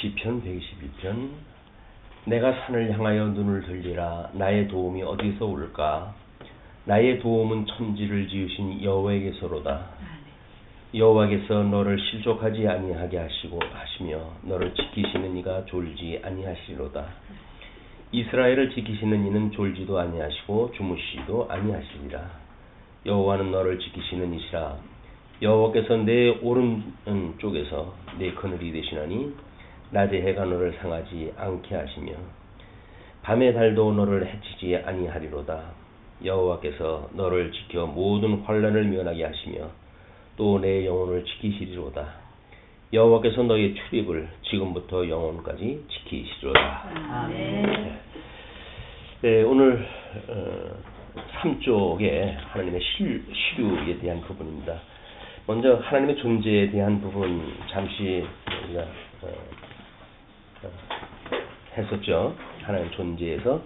시편 121편. 내가 산을 향하여 눈을 들리라. 나의 도움이 어디서 올까? 나의 도움은 천지를 지으신 여호와에게서로다. 여호와께서 너를 실족하지 아니하게 하시며 너를 지키시는 이가 졸지 아니하시리로다. 이스라엘을 지키시는 이는 졸지도 아니하시고 주무시지도 아니하시리라. 여호와는 너를 지키시는 이시라. 여호와께서 내 오른쪽에서 내 그늘이 되시나니 낮에 해가 너를 상하지 않게 하시며 밤의 달도 너를 해치지 아니하리로다. 여호와께서 너를 지켜 모든 환난을 면하게 하시며 또 내 영혼을 지키시리로다. 여호와께서 너의 출입을 지금부터 영혼까지 지키시리로다. 네, 오늘 3쪽에 하나님의 시류에 대한 부분입니다. 먼저 하나님의 존재에 대한 부분 잠시 우리가 했었죠. 하나님 존재에서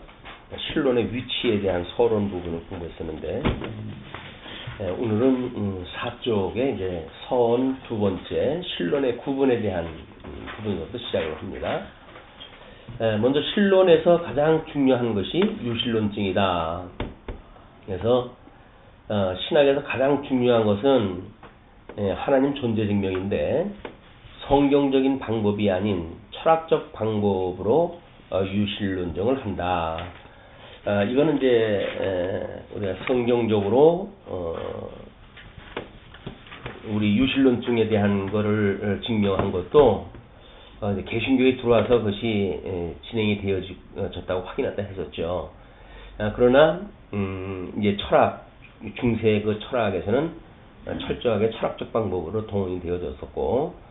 실론의 위치에 대한 서론 부분을 공부했었는데, 오늘은 4쪽에 이제 선 두 번째 실론의 구분에 대한 부분으로부터 시작을 합니다. 먼저 실론에서 가장 중요한 것이 유실론증이다. 그래서 신학에서 가장 중요한 것은 하나님 존재 증명인데, 성경적인 방법이 아닌 철학적 방법으로 유실론증을 한다. 이거는 이제 우리가 성경적으로 우리 유실론증에 대한 거를 증명한 것도 개신교에 들어와서 그것이 진행이 되어졌다고 확인했다 했었죠. 그러나 이제 철학 중세 그 철학에서는 철저하게 철학적 방법으로 동원이 되어졌었고,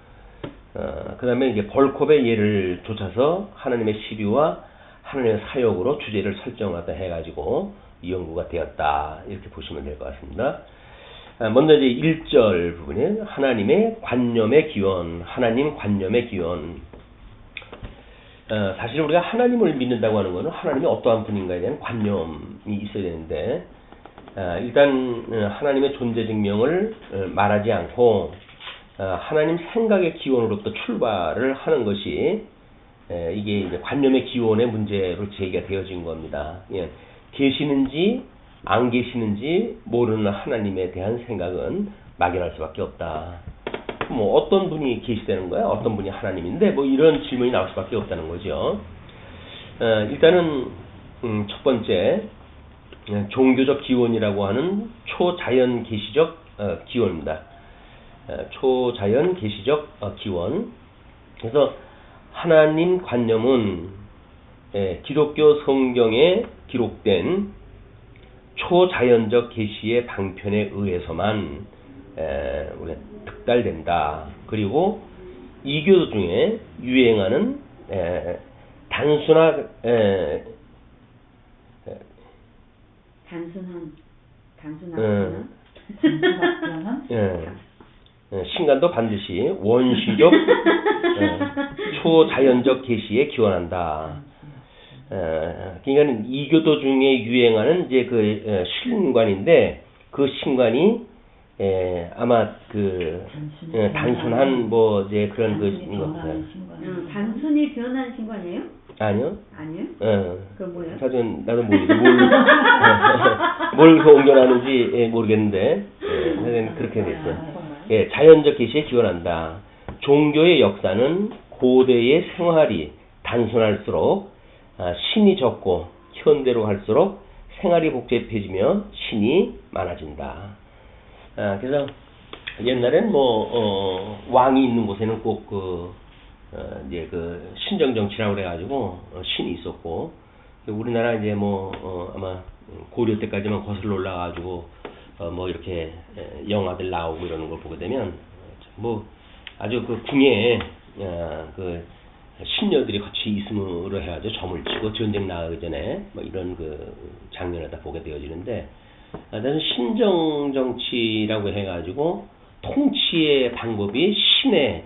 그 다음에 이제 벌콥의 예를 쫓아서 하나님의 시류와 하나님의 사역으로 주제를 설정하다 해가지고 이 연구가 되었다. 이렇게 보시면 될 것 같습니다. 먼저 이제 1절 부분에 하나님의 관념의 기원, 하나님 관념의 기원. 사실 우리가 하나님을 믿는다고 하는 것은 하나님이 어떠한 분인가에 대한 관념이 있어야 되는데, 일단 하나님의 존재 증명을 말하지 않고 하나님 생각의 기원으로부터 출발을 하는 것이 이게 이제 관념의 기원의 문제로 제기가 되어진 겁니다. 계시는지 안 계시는지 모르는 하나님에 대한 생각은 막연할 수밖에 없다. 뭐 어떤 분이 계시다는 거야? 어떤 분이 하나님인데? 뭐 이런 질문이 나올 수밖에 없다는 거죠. 일단은 첫 번째 종교적 기원이라고 하는 초자연 계시적 기원입니다. 초자연 계시적 기원. 그래서 하나님 관념은 기독교 성경에 기록된 초자연적 계시의 방편에 의해서만 우리가 득달된다. 그리고 이교 중에 유행하는 단순한 신간도 반드시 원시적 초자연적 계시에 기원한다. 그러니까 이교도 중에 유행하는 이제 그 신관인데, 그 신관이 아마 그 단순한 뭐 이제 그런 단순히 변한 신관이에요? 아니요. 아니요? 그럼 뭐예요? 사실 나도 모르겠어. 뭘 옮겨나는지 모르겠는데, 사실 그렇게 됐어요. 자연적 계시에 기원한다. 종교의 역사는 고대의 생활이 단순할수록 신이 적고 현대로 갈수록 생활이 복잡해지며 신이 많아진다. 그래서 옛날엔 뭐 왕이 있는 곳에는 꼭 이제 그 신정 정치라고 그래가지고 신이 있었고, 우리나라 이제 아마 고려 때까지만 거슬러 올라가지고 뭐 이렇게 영화들 나오고 이러는 걸 보게 되면 뭐 아주 그 궁에 그 신녀들이 같이 있음으로 해가지고 점을 치고 전쟁 나가기 전에 뭐 이런 그 장면을 다 보게 되어지는데, 나는 신정 정치라고 해가지고 통치의 방법이 신의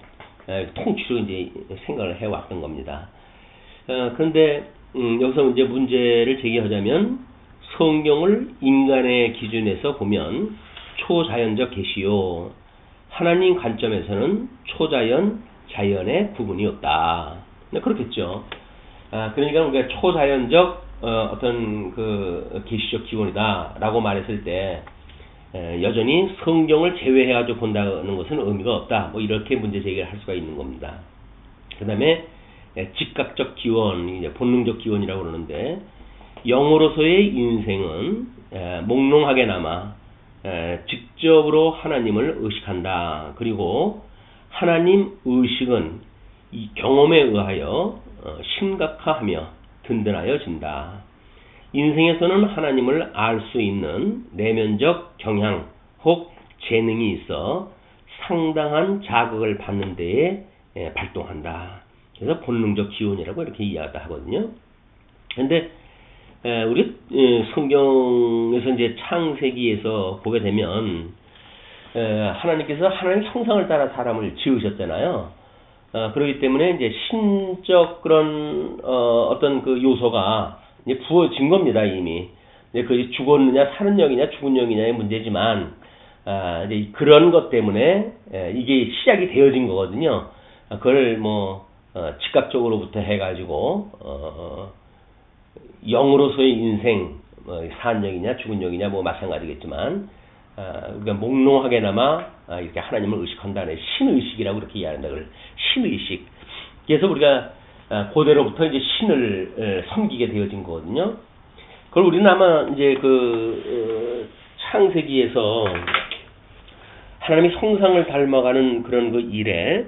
통치로 이제 생각을 해왔던 겁니다. 그런데 여기서 이제 문제를 제기하자면, 성경을 인간의 기준에서 보면 초자연적 계시요, 하나님 관점에서는 초자연, 자연의 구분이 없다. 네, 그렇겠죠. 그러니까 우리가 초자연적 어떤 그 계시적 기원이다라고 말했을 때 여전히 성경을 제외해가지고 본다는 것은 의미가 없다. 뭐 이렇게 문제 제기를 할 수가 있는 겁니다. 그 다음에 직각적 기원, 이제 본능적 기원이라고 그러는데 영으로서의 인생은 몽롱하게나마 직접으로 하나님을 의식한다. 그리고 하나님 의식은 이 경험에 의하여 심각화하며 든든하여진다. 인생에서는 하나님을 알 수 있는 내면적 경향 혹 재능이 있어 상당한 자극을 받는 데에 발동한다. 그래서 본능적 기원이라고 이렇게 이야기하거든요. 그런데 우리 성경에서 이제 창세기에서 보게 되면 하나님께서 하나님의 형상을 따라 사람을 지으셨잖아요. 그렇기 때문에 이제 신적 그런 어떤 그 요소가 이제 부어진 겁니다, 이미. 이제 그 죽었느냐, 사는 영이냐, 죽은 영이냐의 문제지만, 이제 그런 것 때문에 이게 시작이 되어진 거거든요. 그걸 뭐 즉각적으로부터 해가지고 영으로서의 인생, 사는 영이냐, 죽은 영이냐, 뭐 마찬가지겠지만, 우리가 몽롱하게나마 이렇게 하나님을 의식한다는 신의식이라고 그렇게 이해한다. 그걸 신의식. 그래서 우리가 고대로부터 이제 신을 섬기게 되어진 거거든요. 그걸 우리는 아마 이제 그 창세기에서 하나님의 형상을 닮아가는 그런 그 일에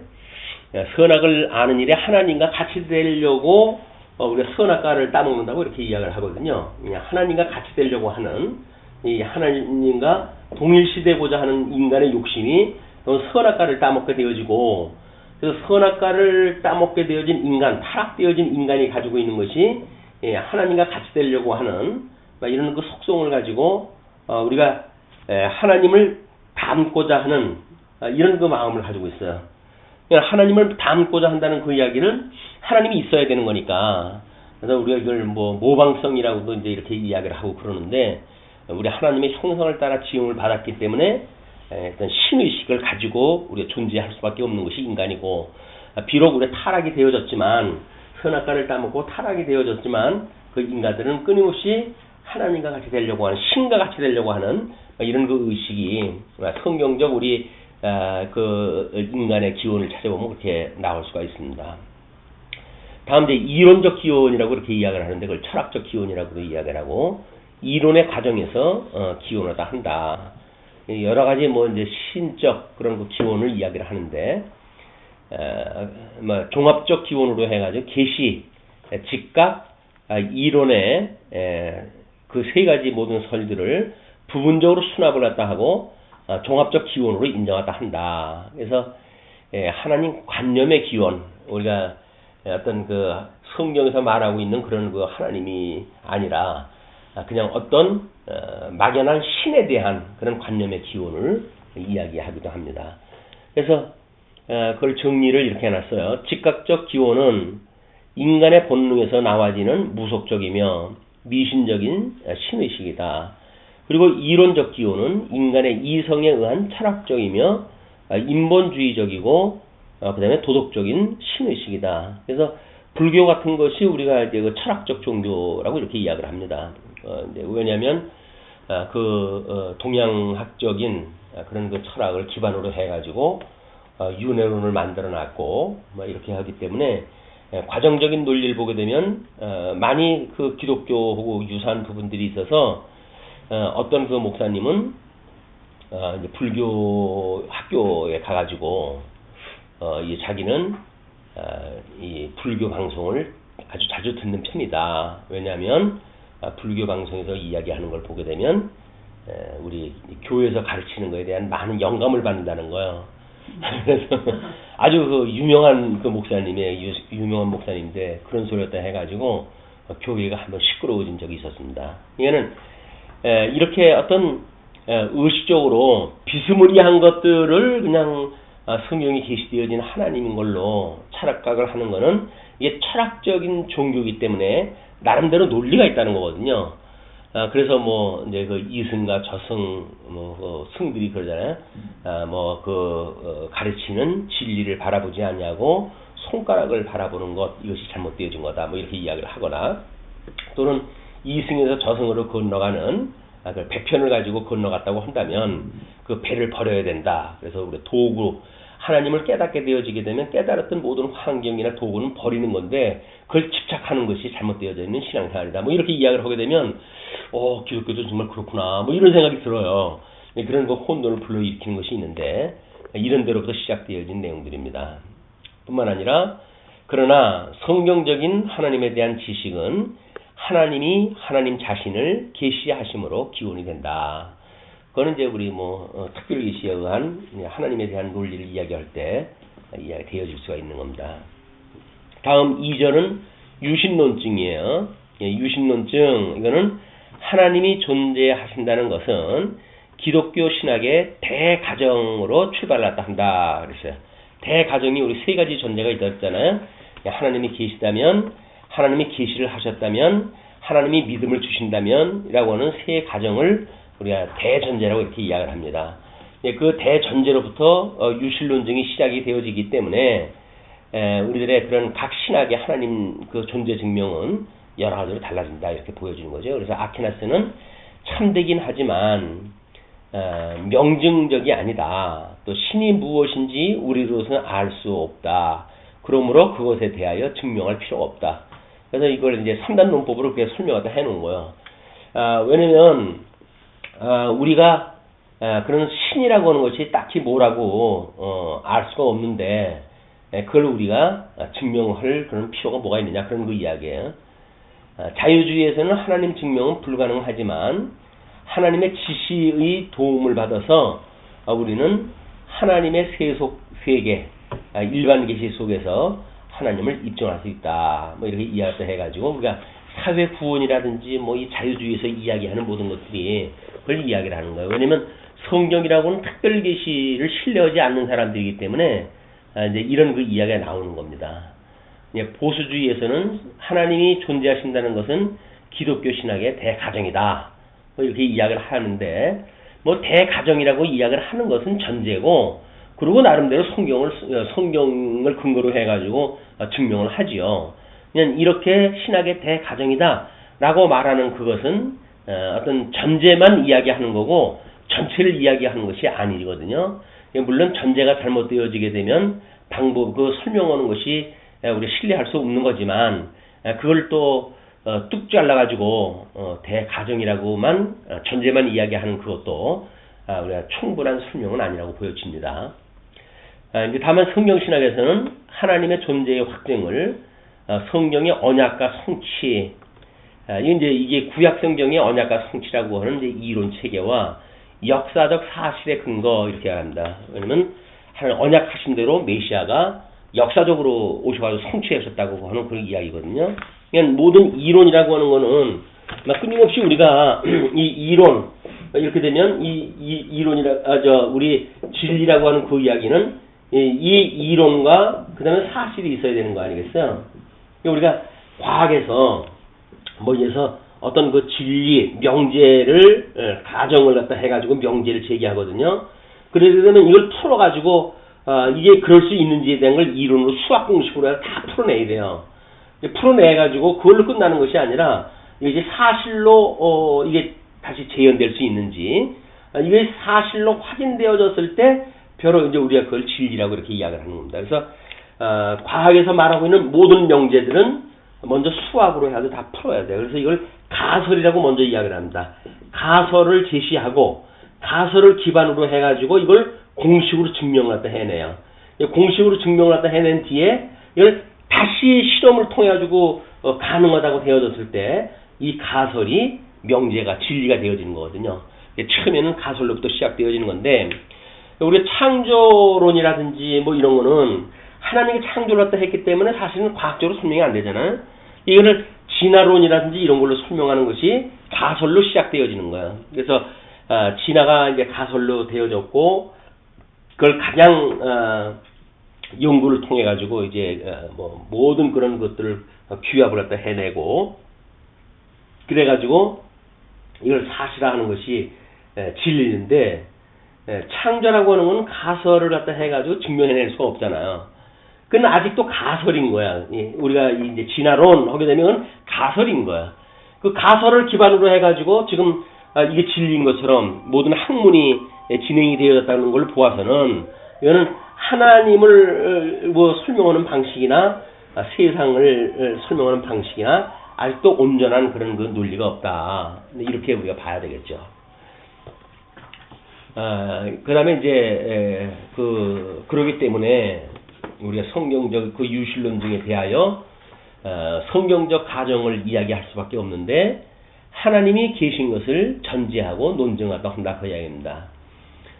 선악을 아는 일에 하나님과 같이 되려고 우리가 선악과를 따먹는다고 이렇게 이야기를 하거든요. 하나님과 같이 되려고 하는 이 하나님과 동일시되고자 하는 인간의 욕심이 선악과를 따먹게 되어지고, 그래서 선악과를 따먹게 되어진 인간, 타락되어진 인간이 가지고 있는 것이 하나님과 같이 되려고 하는 이런 그 속성을 가지고 우리가 하나님을 닮고자 하는 이런 그 마음을 가지고 있어요. 하나님을 닮고자 한다는 그 이야기는 하나님이 있어야 되는 거니까. 그래서 우리가 이걸 뭐 모방성이라고도 이제 이렇게 이야기를 하고 그러는데, 우리 하나님의 형상을 따라 지음을 받았기 때문에 어떤 신의식을 가지고 우리가 존재할 수밖에 없는 것이 인간이고, 비록 우리가 타락이 되어졌지만, 선악과를 따먹고 타락이 되어졌지만, 그 인간들은 끊임없이 하나님과 같이 되려고 하는, 신과 같이 되려고 하는 이런 그 의식이 성경적 우리 그 인간의 기원을 찾아보면 그렇게 나올 수가 있습니다. 다음 이제 이론적 기원이라고 그렇게 이야기를 하는데, 그걸 철학적 기원이라고도 이야기를 하고, 이론의 과정에서 기원하다 한다. 여러 가지 뭐 이제 신적 그런 그 기원을 이야기를 하는데, 뭐 종합적 기원으로 해가지고 계시, 직각, 이론의 그 세 가지 모든 설들을 부분적으로 수납을 했다 하고 종합적 기원으로 인정하다 한다. 그래서 하나님 관념의 기원, 우리가 어떤 그 성경에서 말하고 있는 그런 그 하나님이 아니라 그냥 어떤 막연한 신에 대한 그런 관념의 기원을 이야기하기도 합니다. 그래서 그걸 정리를 이렇게 해놨어요. 직각적 기원은 인간의 본능에서 나와지는 무속적이며 미신적인 신의식이다. 그리고 이론적 기원은 인간의 이성에 의한 철학적이며 인본주의적이고 그 다음에 도덕적인 신의식이다. 그래서 불교 같은 것이 우리가 이제 그 철학적 종교라고 이렇게 이야기를 합니다. 왜냐하면 동양학적인 그런 그 철학을 기반으로 해가지고 윤회론을 만들어놨고 이렇게 하기 때문에 과정적인 논리를 보게 되면 많이 그 기독교하고 유사한 부분들이 있어서 어떤 그 목사님은 이제 불교 학교에 가가지고 자기는 이 불교 방송을 아주 자주 듣는 편이다. 왜냐하면 불교 방송에서 이야기하는 걸 보게 되면 우리 교회에서 가르치는 것에 대한 많은 영감을 받는다는 거예요. 그래서 아주 그 유명한 그 목사님의 유명한 목사님인데 그런 소리였다 해가지고 교회가 한번 시끄러워진 적이 있었습니다. 이거는 이렇게 어떤 의식적으로 비스무리한 것들을 그냥 성경이 계시되어진 하나님인 걸로 철학각을 하는 거는 이게 철학적인 종교이기 때문에 나름대로 논리가 있다는 거거든요. 그래서 뭐 이제 그 이승과 저승 뭐 승들이 그러잖아요. 가르치는 진리를 바라보지 않냐고 손가락을 바라보는 것 이것이 잘못되어진 거다. 뭐 이렇게 이야기를 하거나 또는 이승에서 저승으로 건너가는 그 배편을 가지고 건너갔다고 한다면 그 배를 버려야 된다. 그래서 우리 도구 하나님을 깨닫게 되어지게 되면 깨달았던 모든 환경이나 도구는 버리는 건데 그걸 집착하는 것이 잘못되어져 있는 신앙생활이다. 뭐 이렇게 이야기를 하게 되면 기독교도 정말 그렇구나. 뭐 이런 생각이 들어요. 그런 거 혼돈을 불러일으키는 것이 있는데 이런 데로부터 시작되어진 내용들입니다. 뿐만 아니라 그러나 성경적인 하나님에 대한 지식은 하나님이 하나님 자신을 계시하심으로 기원이 된다. 그거는 이제 우리 특별계시에 의한 하나님에 대한 논리를 이야기할 때 이야기 되어질 수가 있는 겁니다. 다음 2절은 유신론증이에요. 유신론증 이거는 하나님이 존재하신다는 것은 기독교 신학의 대가정으로 출발을 한다 그랬어요. 대가정이 우리 세 가지 전제가 있었잖아요. 하나님이 계시다면, 하나님이 계시를 하셨다면, 하나님이 믿음을 주신다면 이라고 하는 세 가정을 우리가 대전제라고 이렇게 이야기를 합니다. 그 대전제로부터 유실론증이 시작이 되어지기 때문에 우리들의 그런 각 신학의 하나님 그 존재 증명은 여러 가지로 달라진다 이렇게 보여주는 거죠. 그래서 아퀴나스는 참되긴 하지만 명증적이 아니다. 또 신이 무엇인지 우리로서는 알 수 없다. 그러므로 그것에 대하여 증명할 필요가 없다. 그래서 이걸 이제 3단 논법으로 그렇게 설명하다 해놓은 거예요. 왜냐면 우리가 그런 신이라고 하는 것이 딱히 뭐라고 알 수가 없는데 그걸 우리가 증명할 그런 필요가 뭐가 있느냐 그런 그 이야기예요. 자유주의에서는 하나님 증명은 불가능하지만 하나님의 지시의 도움을 받아서 우리는 하나님의 세계 일반 계시 속에서 하나님을 입증할 수 있다. 뭐 이렇게 이야기를 해가지고 우리가 사회 구원이라든지 뭐 이 자유주의에서 이야기하는 모든 것들이 그걸 이야기를 하는 거예요. 왜냐면 성경이라고는 특별 계시를 신뢰하지 않는 사람들이기 때문에 이제 이런 그 이야기가 나오는 겁니다. 보수주의에서는 하나님이 존재하신다는 것은 기독교 신학의 대가정이다. 뭐 이렇게 이야기를 하는데 뭐 대가정이라고 이야기를 하는 것은 전제고 그리고 나름대로 성경을 근거로 해가지고 증명을 하지요. 그냥 이렇게 신학의 대가정이다라고 말하는 그것은 어떤 전제만 이야기하는 거고 전체를 이야기하는 것이 아니거든요. 물론 전제가 잘못되어지게 되면 그 설명하는 것이 우리 신뢰할 수 없는 거지만 그걸 또 뚝 잘라가지고 대가정이라고만 전제만 이야기하는 그것도 우리가 충분한 설명은 아니라고 보여집니다. 다만 성경신학에서는 하나님의 존재의 확증을 성경의 언약과 성취, 이게 구약성경의 언약과 성취라고 하는 이제 이론 체계와 역사적 사실의 근거 이렇게 합니다. 왜냐면 언약하신 대로 메시아가 역사적으로 오셔가지고 성취하셨다고 하는 그런 이야기거든요. 그냥 모든 이론이라고 하는 거는 끊임없이 우리가 이 이론 이렇게 되면 우리 진리라고 하는 그 이야기는 이 이론과 그다음에 사실이 있어야 되는 거 아니겠어요? 우리가 과학에서 뭐에서 어떤 그 진리 명제를 가정을 갖다 해가지고 명제를 제기하거든요. 그러게 되면 이걸 풀어가지고 이게 그럴 수 있는지에 대한 걸 이론으로 수학 공식으로 다 풀어내야 돼요. 풀어내가지고 그걸로 끝나는 것이 아니라 이게 사실로 이게 다시 재현될 수 있는지 이게 사실로 확인되어졌을 때 비로 이제 우리가 그걸 진리라고 이렇게 이야기를 하는 겁니다. 그래서 과학에서 말하고 있는 모든 명제들은 먼저 수학으로 해가지고 다 풀어야 돼요. 그래서 이걸 가설이라고 먼저 이야기를 합니다. 가설을 제시하고 가설을 기반으로 해가지고 이걸 공식으로 증명을 갖다 해내요. 공식으로 증명을 갖다 해낸 뒤에 이걸 다시 실험을 통해 가지고 가능하다고 되어졌을 때 이 가설이 명제가 진리가 되어지는 거거든요. 처음에는 가설로부터 시작되어지는 건데 우리 창조론이라든지 뭐 이런 거는 하나님이 창조를 갖다 했기 때문에 사실은 과학적으로 설명이 안 되잖아요. 이거를 진화론이라든지 이런 걸로 설명하는 것이 가설로 시작되어지는 거예요. 그래서 진화가 이제 가설로 되어졌고 그걸 가장 연구를 통해 가지고 이제 뭐 모든 그런 것들을 규합을 갖다 해내고 그래 가지고 이걸 사실화하는 것이 진리인데 창조라고 하는 건 가설을 갖다 해 가지고 증명해낼 수가 없잖아요. 그건 아직도 가설인 거야. 우리가 이제 진화론 하게 되면 가설인 거야. 그 가설을 기반으로 해가지고 지금 이게 진리인 것처럼 모든 학문이 진행이 되었다는 걸 보아서는 이거는 하나님을 뭐 설명하는 방식이나 세상을 설명하는 방식이나 아직도 온전한 그런 그 논리가 없다. 이렇게 우리가 봐야 되겠죠. 그 다음에 이제 그러기 때문에 우리가 성경적 그 유실론증에 대하여 성경적 가정을 이야기할 수밖에 없는데 하나님이 계신 것을 전제하고 논증하다 한다 그 이야기입니다.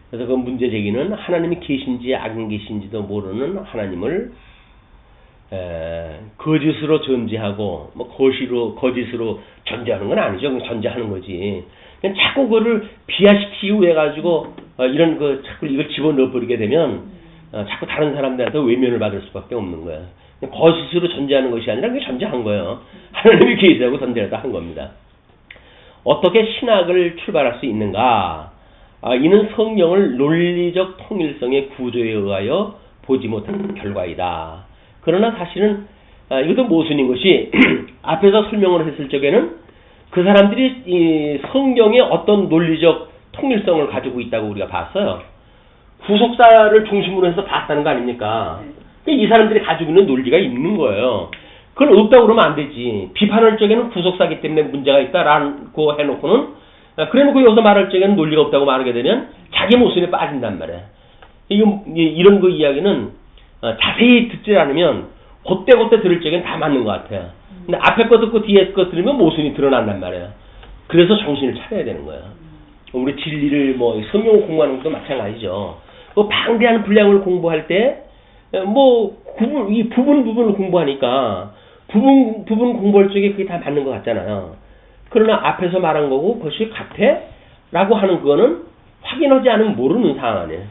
그래서 그 문제 제기는 하나님이 계신지 안 계신지도 모르는 하나님을 거짓으로 전제하고 뭐 거짓으로 전제하는 건 아니죠. 그냥 전제하는 거지. 그냥 자꾸 그거를 비하시키고 해가지고 이런 자꾸 이걸 집어넣어 버리게 되면 자꾸 다른 사람들한테 외면을 받을 수밖에 없는 거야. 그냥 거짓으로 전제하는 것이 아니라 그냥 전제한 거예요. 하나님이 계시다고 전제하다 한 겁니다. 어떻게 신학을 출발할 수 있는가? 이는 성경을 논리적 통일성의 구조에 의하여 보지 못한 결과이다. 그러나 사실은 이것도 모순인 것이 앞에서 설명을 했을 적에는 그 사람들이 이 성경의 어떤 논리적 통일성을 가지고 있다고 우리가 봤어요. 구속사를 중심으로 해서 봤다는 거 아닙니까? 이 사람들이 가지고 있는 논리가 있는 거예요. 그걸 없다고 그러면 안 되지. 비판할 적에는 구속사기 때문에 문제가 있다라고 해놓고는 그래놓고 여기서 말할 적에는 논리가 없다고 말하게 되면 자기 모순에 빠진단 말이야. 이런 거 이야기는 자세히 듣지 않으면 그때 들을 적에는 다 맞는 것 같아요. 근데 앞에 거 듣고 뒤에 거 들으면 모순이 드러난단 말이에요. 그래서 정신을 차려야 되는 거예요. 우리 진리를 성경 공부하는 것도 마찬가지죠. 방대한 분량을 공부할 때 이 부분을 공부하니까 부분 공부할 적에 그게 다 맞는 것 같잖아요. 그러나 앞에서 말한 거고 그것이 같아? 라고 하는 그거는 확인하지 않으면 모르는 상황 아니에요.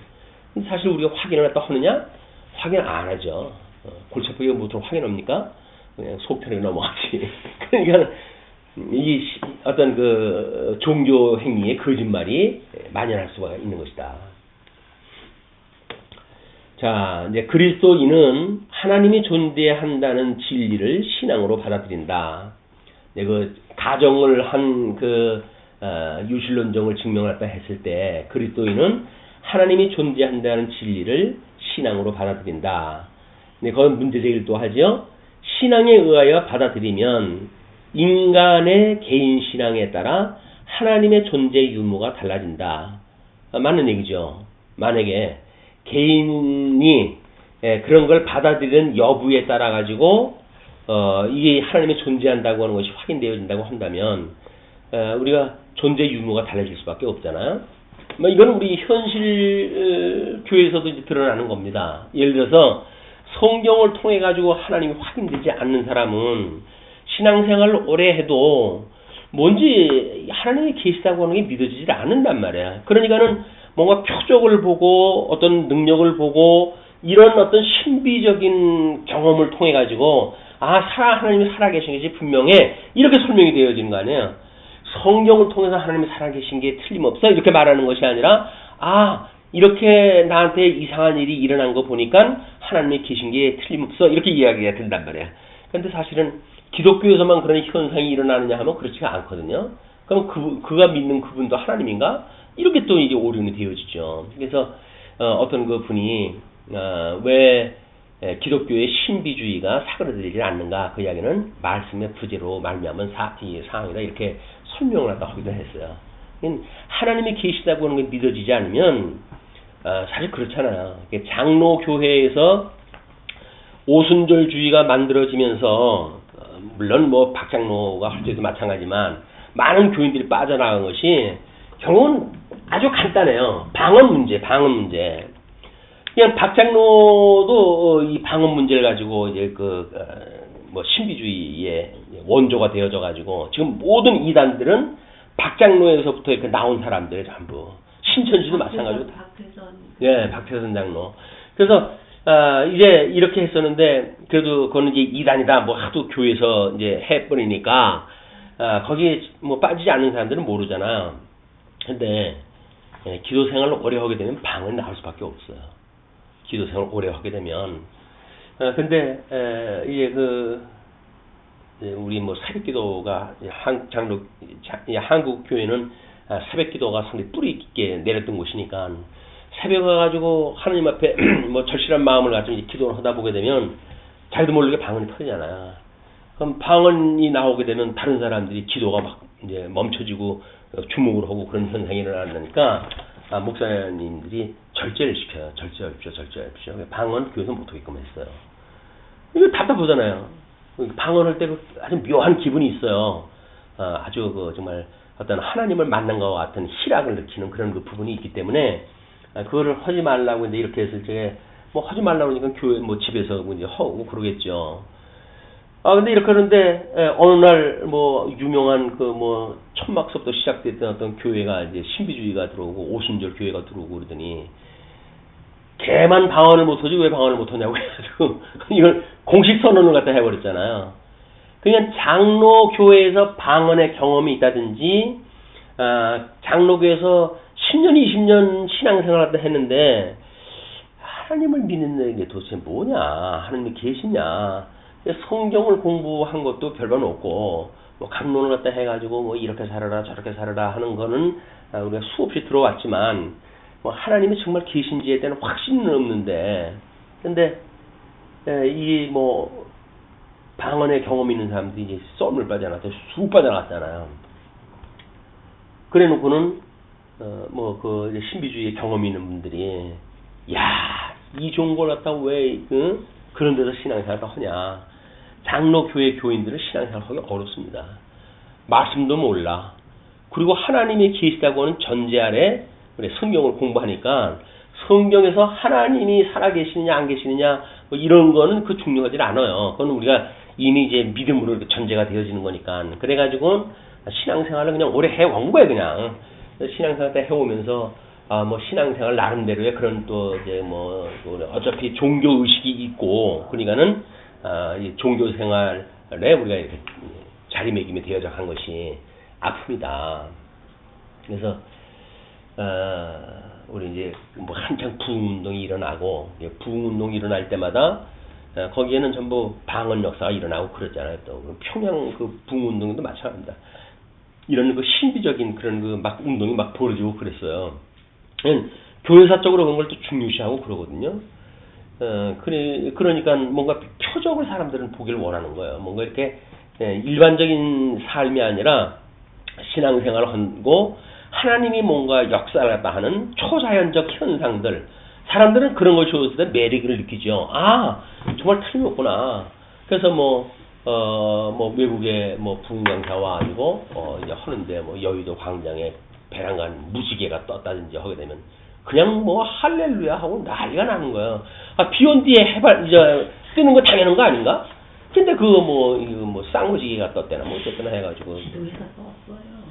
사실 우리가 확인을 또 하느냐? 확인 안 하죠. 골치 아프게 뭐로 확인합니까? 그냥 속 편하게 넘어가지. 그러니까 이 어떤 그 종교 행위의 거짓말이 만연할 수가 있는 것이다. 자, 이제 그리스도인은 하나님이 존재한다는 진리를 신앙으로 받아들인다. 그 가정을 한 유실론정을 증명했다 했을 때 그리스도인은 하나님이 존재한다는 진리를 신앙으로 받아들인다. 근데 그건 문제 제기를 또 하죠. 신앙에 의하여 받아들이면 인간의 개인 신앙에 따라 하나님의 존재 유무가 달라진다. 맞는 얘기죠. 만약에 개인이 그런 걸 받아들이는 여부에 따라 가지고 이게 하나님이 존재한다고 하는 것이 확인되어진다고 한다면 우리가 존재 유무가 달라질 수밖에 없잖아요. 이거는 우리 현실 교회에서도 이제 드러나는 겁니다. 예를 들어서 성경을 통해 가지고 하나님이 확인되지 않는 사람은 신앙생활을 오래 해도 뭔지 하나님이 계시다고 하는 게 믿어지지 않는단 말이야. 그러니까는 뭔가 표적을 보고 어떤 능력을 보고 이런 어떤 신비적인 경험을 통해 가지고 하나님이 살아계신 것이 분명해 이렇게 설명이 되어지는 거 아니에요. 성경을 통해서 하나님이 살아계신 게 틀림없어 이렇게 말하는 것이 아니라 이렇게 나한테 이상한 일이 일어난 거 보니까 하나님이 계신 게 틀림없어 이렇게 이야기가 된단 말이야. 그런데 사실은 기독교에서만 그런 현상이 일어나느냐 하면 그렇지가 않거든요. 그럼 그가 믿는 그분도 하나님인가? 이렇게 또 이제 오륜이 되어지죠. 그래서 어떤 그 분이 왜 기독교의 신비주의가 사그라들지 않는가 그 이야기는 말씀의 부재로 말미암은 상황이다 이렇게 설명을 하기도 했어요. 하나님이 계시다고 하는 게 믿어지지 않으면 사실 그렇잖아요. 장로 교회에서 오순절주의가 만들어지면서 물론 박장로가 할 때도 마찬가지지만 많은 교인들이 빠져나간 것이 결국은 아주 간단해요. 방언 문제. 그냥 박장로도 이 방언 문제를 가지고 이제 신비주의의 원조가 되어져 가지고 지금 모든 이단들은 박장로에서부터 이렇게 나온 사람들 전부 신천지도 마찬가지고. 박태선 장로. 그래서 이제 이렇게 했었는데 그래도 그거는 이제 이단이다 하도 교회에서 이제 해버리니까 거기에 빠지지 않는 사람들은 모르잖아요. 근데 기도 생활을 오래 하게 되면 방언이 나올 수밖에 없어요. 기도 생활을 오래 하게 되면 근데 이제 우리 뭐 새벽기도가 한국 교회는 새벽기도가 상당히 뿌리 있게 내렸던 곳이니까 새벽에 가지고 하나님 앞에 뭐 절실한 마음을 가지고 이제 기도를 하다 보게 되면 자기도 모르게 방언이 터지잖아요. 그럼 방언이 나오게 되면 다른 사람들이 기도가 막 이제 멈춰지고 주목을 하고 그런 현상이 일어나니까 목사님들이 절제를 시켜요. 절제하십시오. 방언 교회에서 못하게끔 했어요. 이거 답답하잖아요. 방언할 때 아주 묘한 기분이 있어요. 아주 정말 어떤 하나님을 만난 것과 같은 희락을 느끼는 그런 부분이 있기 때문에 그거를 하지 말라고 이제 이렇게 했을 적에 뭐 하지 말라고 하니까 교회 뭐 집에서 이제 하고 그러겠죠. 근데 이렇게 하는데 어느 날 뭐 유명한 뭐 천막서부터 시작됐던 어떤 교회가 이제 신비주의가 들어오고 오순절 교회가 들어오고 그러더니 걔만 방언을 못하지 왜 방언을 못하냐고 해가지고 이걸 공식 선언을 갖다 해버렸잖아요. 그냥 장로교회에서 방언의 경험이 있다든지 장로교회에서 10년 20년 신앙생활을 갖다 했는데 하나님을 믿는 게 도대체 뭐냐, 하나님이 계시냐, 성경을 공부한 것도 별반 없고 뭐 강론을 갖다 해가지고 뭐 이렇게 살아라 저렇게 살아라 하는 거는 우리가 수없이 들어왔지만 뭐 하나님이 정말 계신지에 대한 확신은 없는데, 근데 이 뭐 방언의 경험이 있는 사람들이 이제 썸을 빠져나갔죠. 쑥 빠져나갔잖아요. 그래 놓고는 뭐 신비주의 경험이 있는 분들이 야, 이 좋은 걸 갖다 왜 그런 데서 신앙생활을 하냐. 장로교회 교인들은 신앙생활을 하기 어렵습니다. 말씀도 몰라. 그리고 하나님이 계시다고 하는 전제 아래 성경을 공부하니까 성경에서 하나님이 살아계시느냐 안 계시느냐 뭐 이런 거는 중요하지 않아요. 그건 우리가 이미 이제 믿음으로 이렇게 전제가 되어지는 거니까. 그래가지고 신앙생활을 그냥 오래 해온 거예요. 그냥 신앙생활 때 해오면서 뭐 신앙생활 나름대로의 그런 또 이제 뭐 어차피 종교 의식이 있고 그러니까는 이 종교 생활에 우리가 이렇게 자리매김이 되어져 간 것이 아픕니다. 그래서 우리 이제 뭐 한창 부흥운동이 일어나고 부흥운동이 일어날 때마다 거기에는 전부 방언 역사가 일어나고 그러잖아요. 또 평양 부흥운동도 마찬가지입니다. 이런 신비적인 그런 막 운동이 막 벌어지고 그랬어요. 교회사적으로 그런 걸 또 중요시하고 그러거든요. 그러니까 뭔가 표적을 사람들은 보길 원하는 거예요. 뭔가 이렇게 일반적인 삶이 아니라 신앙생활을 하고 하나님이 뭔가 역사를 갖다 하는 초자연적 현상들, 사람들은 그런 걸 좋았을 때 매력을 느끼죠. 정말 틀림없구나. 그래서 뭐 외국에 뭐 부흥강사 와가지고 이제 하는데 뭐 여의도 광장에 배란간 무지개가 떴다든지 하게 되면 그냥 뭐 할렐루야 하고 난리가 나는 거예요. 비 온 뒤에 뜨는 거 당연한 거 아닌가? 근데 이거 쌍무지개가 떴대나 뭐 어쨌거나 해가지고 기도해서 떴어요.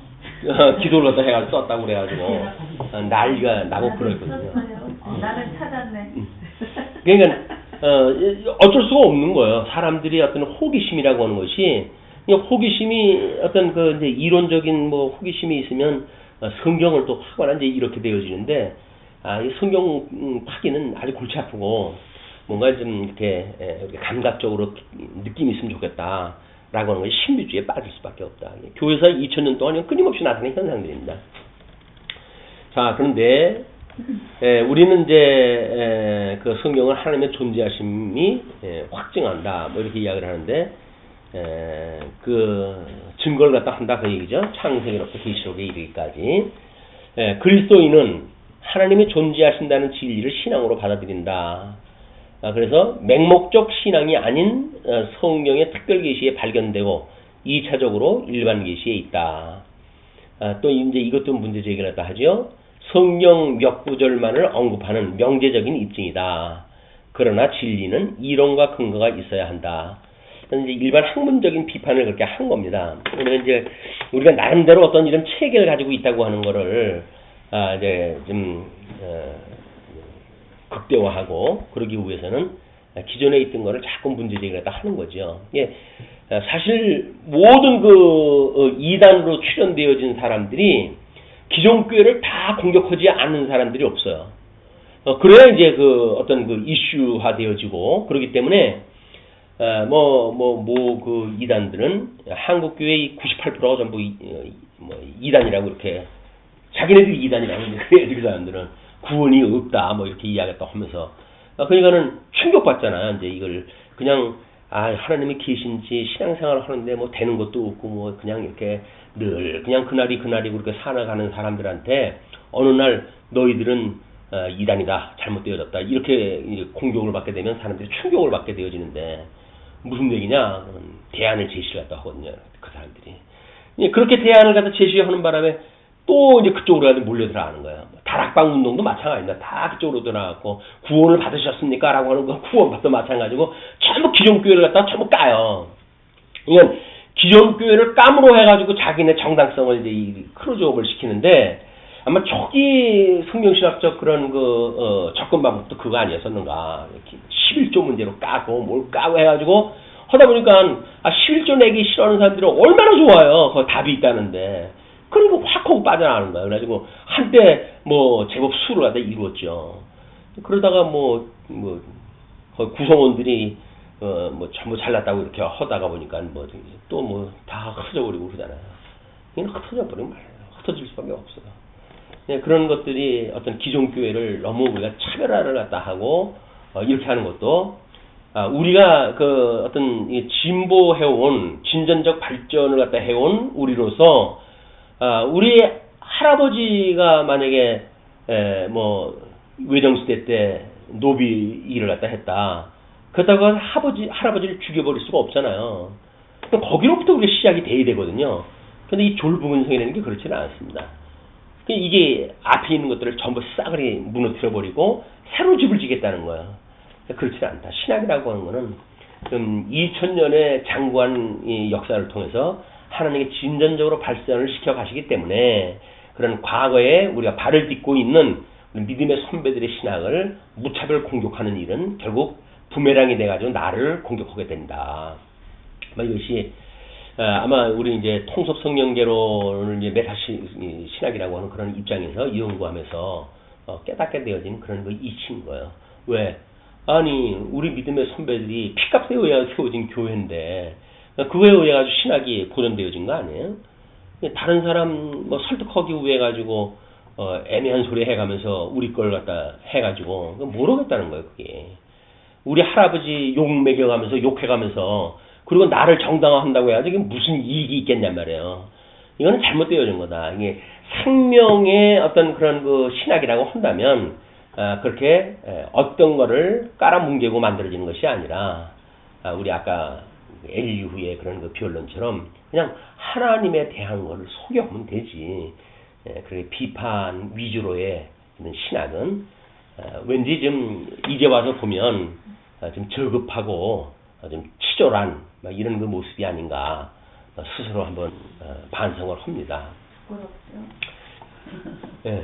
기도를 갖다 해가지고 떴다고 그래가지고 난리가 나고 그랬거든요. 나는 찾았네. 그러니까 어쩔 수가 없는 거예요. 사람들이 어떤 호기심이라고 하는 것이, 호기심이 어떤 이제 이론적인 뭐 호기심이 있으면 성경을 또 하거나 이제 이렇게 되어지는데, 이 성경 파기는 아주 골치 아프고 뭔가 좀 이렇게 감각적으로 느낌이 있으면 좋겠다. 라고 하는 것이 신비주의에 빠질 수밖에 없다. 교회에서 2000년 동안 끊임없이 나타나는 현상들입니다. 자, 그런데 우리는 이제 그 성경을 하나님의 존재하심이 확증한다. 뭐 이렇게 이야기를 하는데 그 증거를 갖다 한다 그 얘기죠. 창세기로부터 계시록에 이르기까지. 그리스도인은 하나님이 존재하신다는 진리를 신앙으로 받아들인다. 그래서 맹목적 신앙이 아닌 성경의 특별 계시에 발견되고 2차적으로 일반 계시에 있다. 또 이제 이것도 문제 제기를 했다 하죠. 성경 몇 구절만을 언급하는 명제적인 입증이다. 그러나 진리는 이론과 근거가 있어야 한다. 이제 일반 학문적인 비판을 그렇게 한 겁니다. 그러면 이제 우리가 나름대로 어떤 이런 체계를 가지고 있다고 하는 거를 이제 좀 극대화하고 그러기 위해서는 기존에 있던 거를 자꾸 문제 제기를 하는 거죠. 사실 모든 이단으로 출연되어진 사람들이 기존 교회를 다 공격하지 않는 사람들이 없어요. 그래야 이제 그 어떤 그 이슈화 되어지고 그렇기 때문에 그 이단들은 한국교회의 98%가 전부 이단이라고 이렇게 자기네들이 이단이라고 그래야지 그 사람들은 구원이 없다 뭐 이렇게 이야기했다 하면서 그러니까는 충격받잖아. 이제 이걸 그냥 하나님이 계신지 신앙생활을 하는데 뭐 되는 것도 없고 뭐 그냥 이렇게 늘 그냥 그날이 그렇게 살아가는 사람들한테 어느 날 너희들은 이단이다 잘못되어졌다 이렇게 공격을 받게 되면 사람들이 충격을 받게 되어지는데 무슨 얘기냐 대안을 제시를 했다 하거든요. 그 사람들이 그렇게 대안을 갖다 제시하는 바람에 또 이제 그쪽으로 가서 몰려들어가는 거예요. 다락방 운동도 마찬가지입니다. 다 그쪽으로 들어가고 구원을 받으셨습니까? 라고 하는 건 구원받도 마찬가지고 전부 기존 교회를 갖다가 전부 까요. 그러니까 기존 교회를 까므로 해가지고 자기네 정당성을 이제 이 크로즈업을 시키는데 아마 초기 성경신학적 그런 접근 방법도 그거 아니었었는가. 11조 문제로 까고 뭘 까고 해가지고 하다 보니까 11조 내기 싫어하는 사람들이 얼마나 좋아요. 거기 답이 있다는데. 그리고 확 하고 빠져나가는 거야. 그래가지고 한때 뭐 제법 수를 갖다 이루었죠. 그러다가 거기 구성원들이 전부 잘났다고 이렇게 하다가 보니까 또 다 흩어져버리고 그러잖아요. 이건 흩어져버리면 말이에요. 흩어질 수밖에 없어요. 네, 그런 것들이 어떤 기존 교회를 너무 우리가 차별화를 갖다 하고 이렇게 하는 것도 우리가 그 어떤 진보해온 진전적 발전을 갖다 해온 우리로서 우리 할아버지가 만약에 외정시대 때 노비 일을 갖다 했다. 그렇다고 할아버지를 죽여버릴 수가 없잖아요. 거기로부터 우리가 시작이 돼야 되거든요. 근데 이 졸부근성이라는 게 그렇지는 않습니다. 이게 앞에 있는 것들을 전부 싸그리 무너뜨려버리고 새로 집을 지겠다는 거예요. 그렇지 않다. 신학이라고 하는 거는 2000년의 장구한 이 역사를 통해서 하나님께 진전적으로 발전을 시켜 가시기 때문에 그런 과거에 우리가 발을 딛고 있는 믿음의 선배들의 신학을 무차별 공격하는 일은 결국 부메랑이 돼가지고 나를 공격하게 된다. 이것이 아마 우리 이제 통섭 성령계로를 이제 메타시 신학이라고 하는 그런 입장에서 연구하면서 깨닫게 되어진 그런 이치인 거예요. 왜? 아니 우리 믿음의 선배들이 피값에 의해 세워진 교회인데 그거에 의해 가지고 신학이 보존되어진 거 아니에요? 다른 사람 설득하기 위해 가지고 애매한 소리 해가면서 우리 걸 갖다 해가지고 모르겠다는 거예요. 그게 우리 할아버지 욕 먹여가면서 욕해가면서 그리고 나를 정당화한다고 해야지 이게 무슨 이익이 있겠냔 말이에요. 이거는 잘못되어진 거다. 이게 생명의 어떤 그런 신학이라고 한다면 그렇게 어떤 거를 깔아뭉개고 만들어지는 것이 아니라 우리 아까 엘리후의 그런 비언론처럼 그냥 하나님에 대한 거를 소개하면 되지. 그렇게 비판 위주로의 신학은 왠지 좀 이제 와서 보면 좀 저급하고 좀 치졸한 이런 모습이 아닌가 스스로 한번 반성을 합니다. 예.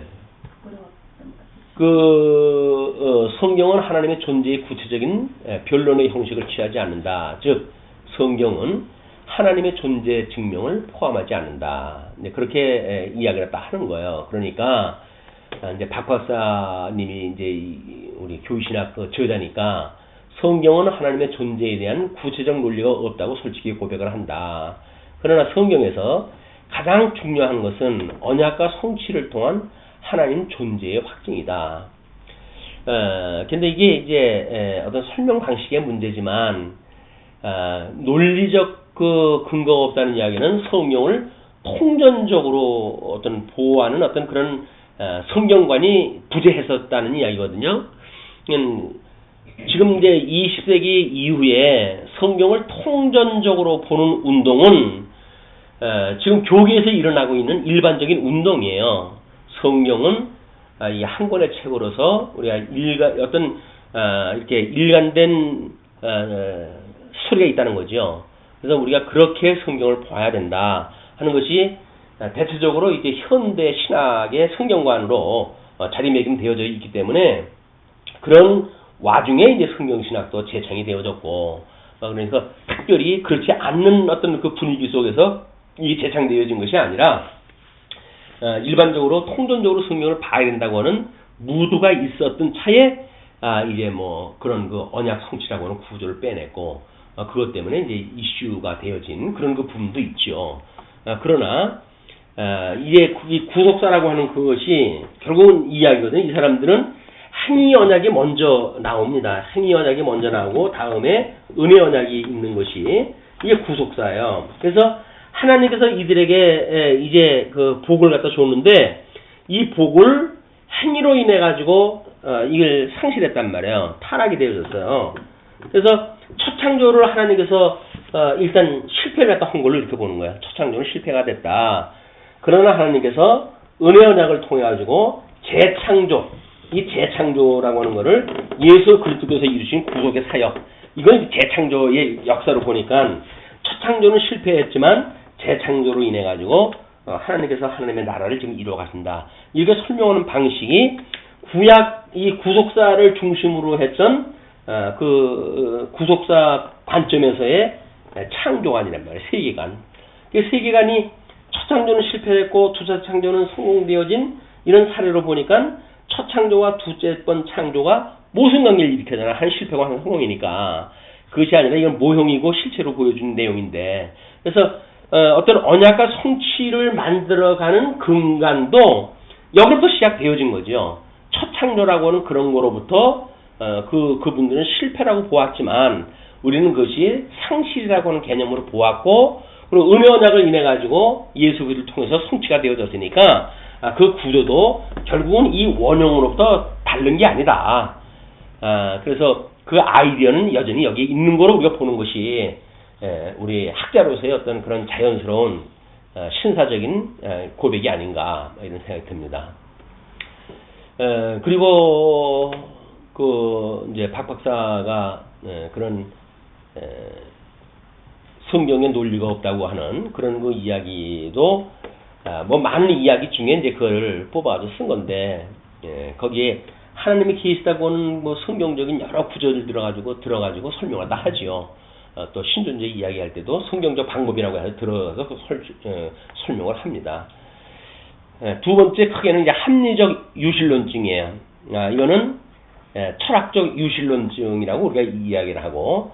성경은 하나님의 존재의 구체적인 변론의 형식을 취하지 않는다. 즉 성경은 하나님의 존재 증명을 포함하지 않는다. 그렇게 이야기를 딱 하는 거예요. 그러니까 이제 박 박사님이 이제 우리 교신학 저자니까 성경은 하나님의 존재에 대한 구체적 논리가 없다고 솔직히 고백을 한다. 그러나 성경에서 가장 중요한 것은 언약과 성취를 통한 하나님 존재의 확증이다. 근데 이게 이제 어떤 설명 방식의 문제지만 논리적 근거가 없다는 이야기는 성경을 통전적으로 어떤 보호하는 어떤 그런 성경관이 부재했었다는 이야기거든요. 지금 이제 20세기 이후에 성경을 통전적으로 보는 운동은 지금 교계에서 일어나고 있는 일반적인 운동이에요. 성경은 이 한 권의 책으로서 우리가 이렇게 일관된 소리가 있다는 거죠. 그래서 우리가 그렇게 성경을 봐야 된다 하는 것이 대체적으로 이제 현대 신학의 성경관으로 자리매김되어져 있기 때문에 그런 와중에 이제 성경신학도 제창이 되어졌고 그러니까 특별히 그렇지 않는 어떤 그 분위기 속에서 이 제창되어진 것이 아니라 일반적으로 통전적으로 성경을 봐야 된다고 하는 무드가 있었던 차에 이제 뭐 그런 그 언약 성취라고 하는 구조를 빼냈고 그것 때문에 이제 이슈가 되어진 그런 그 부분도 있죠. 그러나 이제 이 구속사라고 하는 그것이 결국은 이야기거든요. 이 사람들은 행위 언약이 먼저 나옵니다. 행위 언약이 먼저 나오고 다음에 은혜 언약이 있는 것이 이게 구속사예요. 그래서 하나님께서 이들에게 이제 그 복을 갖다 줬는데 이 복을 행위로 인해 가지고 이걸 상실했단 말이에요. 타락이 되어졌어요. 그래서 첫 창조를 하나님께서 일단 실패를 했다 한 걸로 이렇게 보는 거예요. 첫 창조는 실패가 됐다. 그러나 하나님께서 은혜 언약을 통해 가지고 재창조, 이 재창조라고 하는 거를 예수 그리스도께서 이루신 구속의 사역, 이건 재창조의 역사로 보니까 첫 창조는 실패했지만 재창조로 인해 가지고 하나님께서 하나님의 나라를 지금 이루어 가신다. 이렇게 설명하는 방식이 구약 이 구속사를 중심으로 했던 그 구속사 관점에서의 창조관이란 말이에요. 세계관. 이 세계관이 첫 창조는 실패했고 두째 창조는 성공되어진 이런 사례로 보니까 첫 창조와 두째 번 창조가 모순 관계를 일으켜잖아. 한 실패고 한 성공이니까. 그것이 아니라 이건 모형이고 실체로 보여주는 내용인데. 그래서 어떤 언약과 성취를 만들어가는 근간도 여기부터 시작되어진 거죠. 첫 창조라고 하는 그런 거로부터 그분들은 실패라고 보았지만 우리는 그것이 상실이라고 하는 개념으로 보았고 그리고 은혜 언약을 인해 가지고 예수 그리스도를 통해서 성취가 되어졌으니까 그 구조도 결국은 이 원형으로부터 다른 게 아니다. 그래서 그 아이디어는 여전히 여기 있는 거로 우리가 보는 것이 우리 학자로서의 어떤 그런 자연스러운 신사적인 고백이 아닌가 이런 생각이 듭니다. 그리고 그 이제 박 박사가 그런 성경에 논리가 없다고 하는 그런 그 이야기도 뭐 많은 이야기 중에 이제 그걸 뽑아서 쓴 건데 거기에 하나님이 계시다고 하는 뭐 성경적인 여러 구절을 들어가지고 설명을 다 하지요. 또 신존제 이야기할 때도 성경적 방법이라고 해서 들어가서 설명을 합니다. 두 번째 크게는 이제 합리적 유실론증이에요. 이거는 철학적 유실론증이라고 우리가 이야기를 하고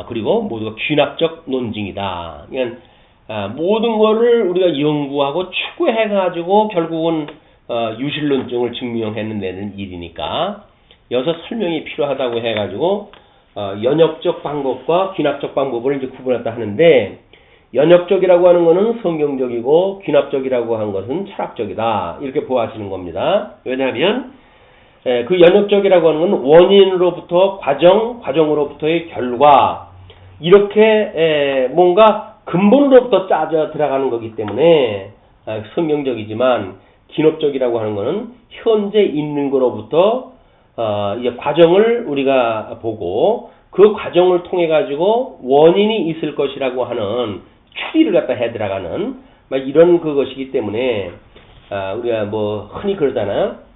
그리고 모두가 귀납적 논증이다. 그러니까 모든 거를 우리가 연구하고 추구해가지고 결국은 유실론증을 증명해내는 일이니까 여기서 설명이 필요하다고 해가지고 연역적 방법과 귀납적 방법을 이제 구분했다 하는데 연역적이라고 하는 것은 성경적이고 귀납적이라고 하는 것은 철학적이다. 이렇게 보아하시는 겁니다. 왜냐하면 그 연역적이라고 하는 건 원인으로부터 과정으로부터의 결과 이렇게 뭔가 근본으로부터 짜져 들어가는 거기 때문에 성경적이지만 기업적이라고 하는 것은 현재 있는 거로부터 이제 과정을 우리가 보고 그 과정을 통해 가지고 원인이 있을 것이라고 하는 추리를 갖다 해 들어가는 이런 그것이기 때문에 우리가 뭐 흔히 그러잖아요.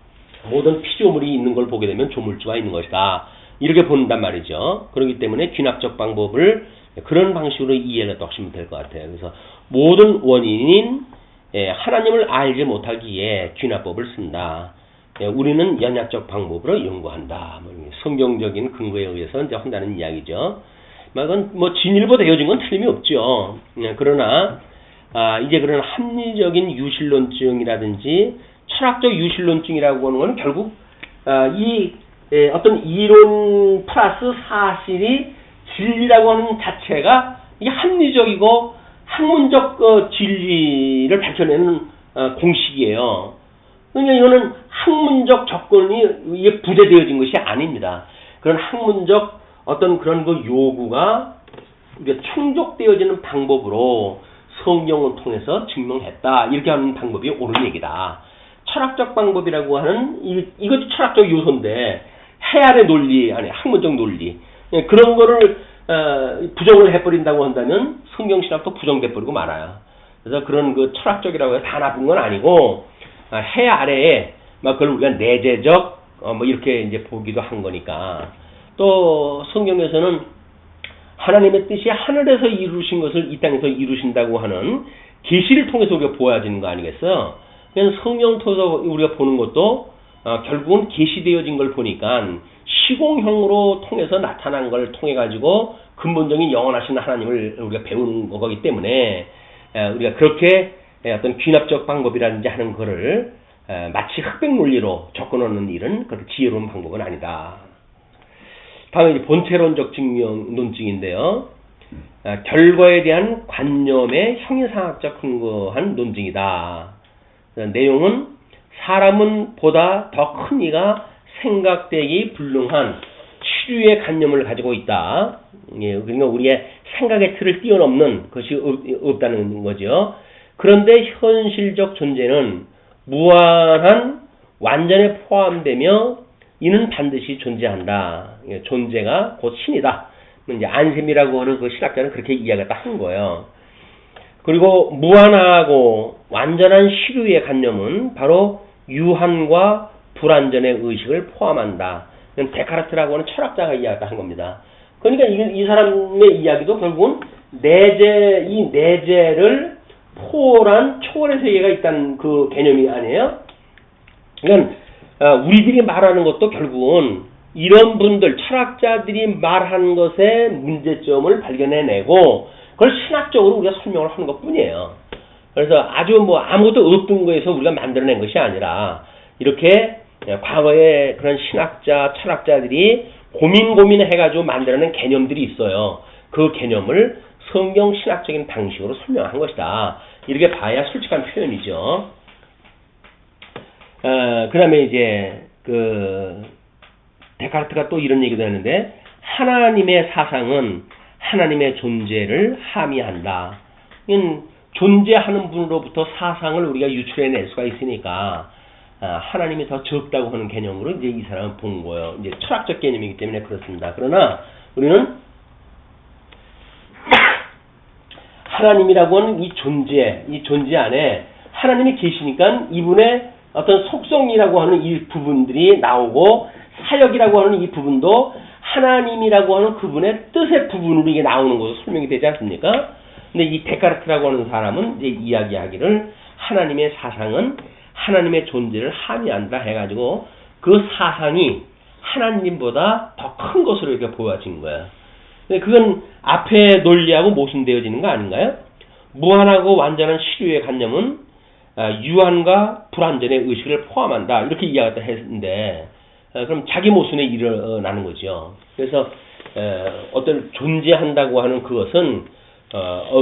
모든 피조물이 있는 걸 보게 되면 조물주가 있는 것이다. 이렇게 본단 말이죠. 그렇기 때문에 귀납적 방법을 그런 방식으로 이해를 하시면 될 것 같아요. 그래서 모든 원인인 하나님을 알지 못하기에 귀납법을 쓴다. 우리는 연약적 방법으로 연구한다. 성경적인 근거에 의해서 이제 한다는 이야기죠. 그건 뭐 진일보 되어진 건 틀림이 없죠. 그러나 이제 그런 합리적인 유실론증이라든지 철학적 유실론증이라고 하는 건 결국 이 어떤 이론 플러스 사실이 진리라고 하는 자체가 이게 합리적이고 학문적 진리를 밝혀내는 공식이에요. 그러니까 이거는 학문적 접근이 이게 부재되어진 것이 아닙니다. 그런 학문적 어떤 그런 그 요구가 이게 충족되어지는 방법으로 성경을 통해서 증명했다. 이렇게 하는 방법이 옳은 얘기다. 철학적 방법이라고 하는 이것도 철학적 요소인데 해안의 논리 아니 학문적 논리 그런 거를 부정을 해버린다고 한다면 성경신학도 부정돼버리고 말아요. 그래서 그런 그 철학적이라고 해서 다 나쁜 건 아니고 해 아래에 막 그걸 우리가 내재적 뭐 이렇게 이제 보기도 한 거니까 또 성경에서는 하나님의 뜻이 하늘에서 이루신 것을 이 땅에서 이루신다고 하는 계시를 통해서 우리가 보아지는 거 아니겠어요? 그냥 성경 통해서 우리가 보는 것도 결국은 계시되어진 걸 보니까 시공형으로 통해서 나타난 걸 통해 가지고 근본적인 영원하신 하나님을 우리가 배우는 거기 때문에 우리가 그렇게 어떤 귀납적 방법이라든지 하는 거를 마치 흑백 논리로 접근하는 일은 그렇게 지혜로운 방법은 아니다. 다음에 이제 본체론적 증명 논증인데요. 결과에 대한 관념의 형이상학적 근거한 논증이다. 내용은 사람은 보다 더 큰 이가 생각되기 불능한 치류의 관념을 가지고 있다. 그러니까 우리의 생각의 틀을 뛰어넘는 것이 없다는 거죠. 그런데 현실적 존재는 무한한 완전에 포함되며 이는 반드시 존재한다. 존재가 곧 신이다. 이제 안셈이라고 하는 그 신학자는 그렇게 이야기했다 한 거예요. 그리고 무한하고 완전한 시류의 관념은 바로 유한과 불완전의 의식을 포함한다. 데카르트라고 하는 철학자가 이야기했다 한 겁니다. 그러니까 이 사람의 이야기도 결국은 이 내재를 포괄한 초월의 세계가 있다는 그 개념이 아니에요. 그러니까 우리들이 말하는 것도 결국은 이런 분들 철학자들이 말한 것의 문제점을 발견해내고 그걸 신학적으로 우리가 설명을 하는 것뿐이에요. 그래서 아주 뭐 아무것도 없던 거에서 우리가 만들어낸 것이 아니라 이렇게 과거에 그런 신학자 철학자들이 고민해가지고 만들어낸 개념들이 있어요. 그 개념을 성경 신학적인 방식으로 설명한 것이다. 이렇게 봐야 솔직한 표현이죠. 그 다음에 이제 데카르트가 또 이런 얘기도 했는데 하나님의 사상은 하나님의 존재를 함의한다. 존재하는 분으로부터 사상을 우리가 유출해낼 수가 있으니까 하나님이 더 적다고 하는 개념으로 이제 이 사람은 본 거예요. 이제 철학적 개념이기 때문에 그렇습니다. 그러나 우리는 하나님이라고 하는 이 존재 안에 하나님이 계시니까 이분의 어떤 속성이라고 하는 이 부분들이 나오고 사역이라고 하는 이 부분도 하나님이라고 하는 그분의 뜻의 부분으로 이게 나오는 것으로 설명이 되지 않습니까? 근데 이 데카르트라고 하는 사람은 이제 이야기하기를 하나님의 사상은 하나님의 존재를 함의한다 해가지고 그 사상이 하나님보다 더 큰 것으로 이렇게 보여진 거예요. 근데 그건 앞에 논리하고 모순되어지는 거 아닌가요? 무한하고 완전한 시류의 관념은 유한과 불완전의 의식을 포함한다. 이렇게 이야기를 했는데 그럼 자기 모순에 일어나는 거죠. 그래서 어떤 존재한다고 하는 그것은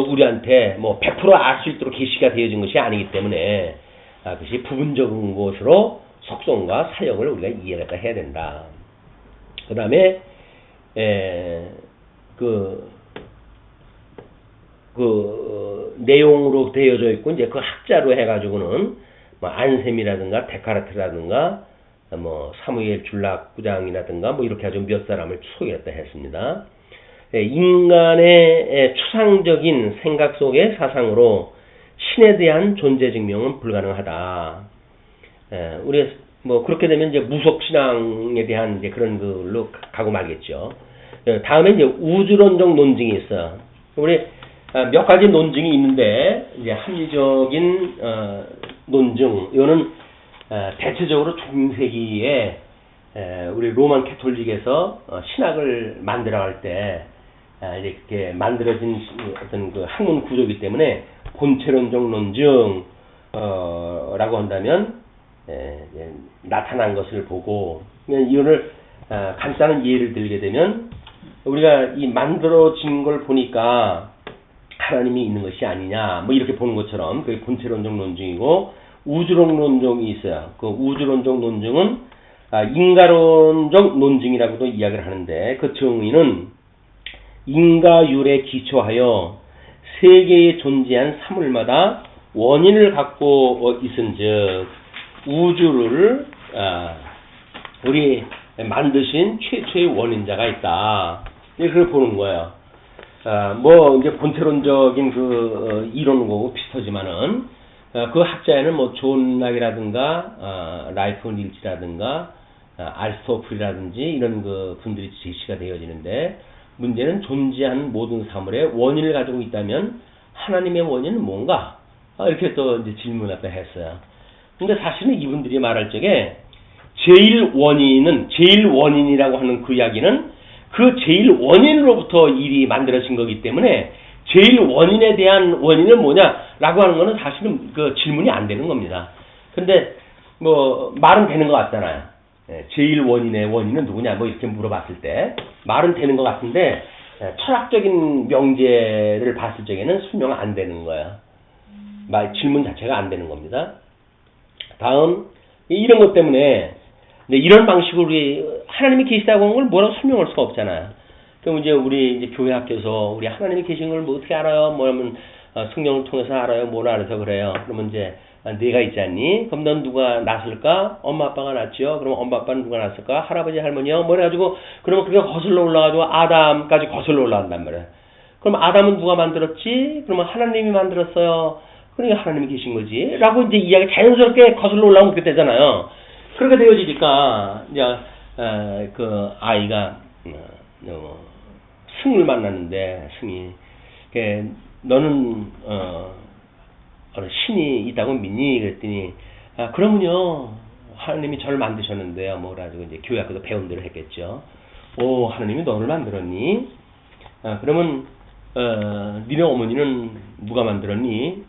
우리한테 뭐 100% 알 수 있도록 계시가 되어진 것이 아니기 때문에 그것이 부분적인 것으로 속성과 사역을 우리가 이해를 해야 된다. 그 다음에 내용으로 되어져 있고 이제 그 학자로 해가지고는 뭐 안셈이라든가 데카르트라든가 뭐 사무엘 줄락부장이라든가 뭐 이렇게 아주 몇 사람을 소개했다 했습니다. 인간의 추상적인 생각 속의 사상으로 신에 대한 존재 증명은 불가능하다. 우리 뭐 그렇게 되면 이제 무속 신앙에 대한 이제 그런 걸로 가고 말겠죠. 다음에 이제 우주론적 논증이 있어. 우리 몇 가지 논증이 있는데 이제 합리적인 논증 이거는 대체적으로 중세기에 우리 로만 캐톨릭에서 신학을 만들어갈 때 이렇게 만들어진 어떤 그 학문 구조이기 때문에 본체론적 논증 라고 한다면 나타난 것을 보고 이거를 간단한 예를 들게 되면 우리가 이 만들어진 걸 보니까 하나님이 있는 것이 아니냐 뭐 이렇게 보는 것처럼 그게 본체론적 논증이고 우주론 논증이 있어요. 그 우주론적 논증은 인가론적 논증이라고도 이야기를 하는데 그 정의는 인가율에 기초하여 세계에 존재한 사물마다 원인을 갖고 있은즉 우주를 우리 만드신 최초의 원인자가 있다. 이걸 보는 거예요. 뭐 이제 본체론적인 그 이론하고 비슷하지만은 그 학자에는 뭐 존 락이라든가 라이프 닐치라든가 알스토플이라든지 이런 그 분들이 제시가 되어지는데 문제는 존재하는 모든 사물의 원인을 가지고 있다면 하나님의 원인은 뭔가? 이렇게 또 이제 질문을 했어요. 근데 사실은 이분들이 말할 적에 제일 원인이라고 하는 그 이야기는 그 제일 원인으로부터 일이 만들어진 거기 때문에 제일 원인에 대한 원인은 뭐냐라고 하는 거는 사실은 그 질문이 안 되는 겁니다. 근데 뭐 말은 되는 것 같잖아요. 제일 원인의 원인은 누구냐 뭐 이렇게 물어봤을 때 말은 되는 것 같은데 철학적인 명제를 봤을 적에는 설명은 안 되는 거예요. 질문 자체가 안 되는 겁니다. 다음 이런 것 때문에 이런 방식으로 우리 하나님이 계시다고 하는 걸 뭐라고 설명할 수가 없잖아요. 그럼 이제 우리 이제 교회 학교에서 우리 하나님이 계신 걸 뭐 어떻게 알아요? 뭐냐면 성경을 통해서 알아요. 뭘 알아서 그래요. 그러면 이제 네가 있지 않니? 그럼 넌 누가 낳았을까? 엄마 아빠가 낳았죠. 그럼 엄마 아빠는 누가 낳았을까? 할아버지 할머니요. 뭐 해가지고 그러면 그게 거슬러 올라가지고 아담까지 거슬러 올라간단 말이에요. 그럼 아담은 누가 만들었지? 그러면 하나님이 만들었어요. 그러니까 하나님이 계신 거지. 라고 이제 이야기 자연스럽게 거슬러 올라오면 그렇게 되잖아요. 그렇게 되어지니까 이제 그 아이가 승을 만났는데 승이 너는 신이 있다고 믿니? 그랬더니 그러면요 하나님이 저를 만드셨는데요. 뭐 그래가지고 이제 교회 학교도 배운 대로 했겠죠. 오 하나님이 너를 만들었니? 그러면 니네 어머니는 누가 만들었니?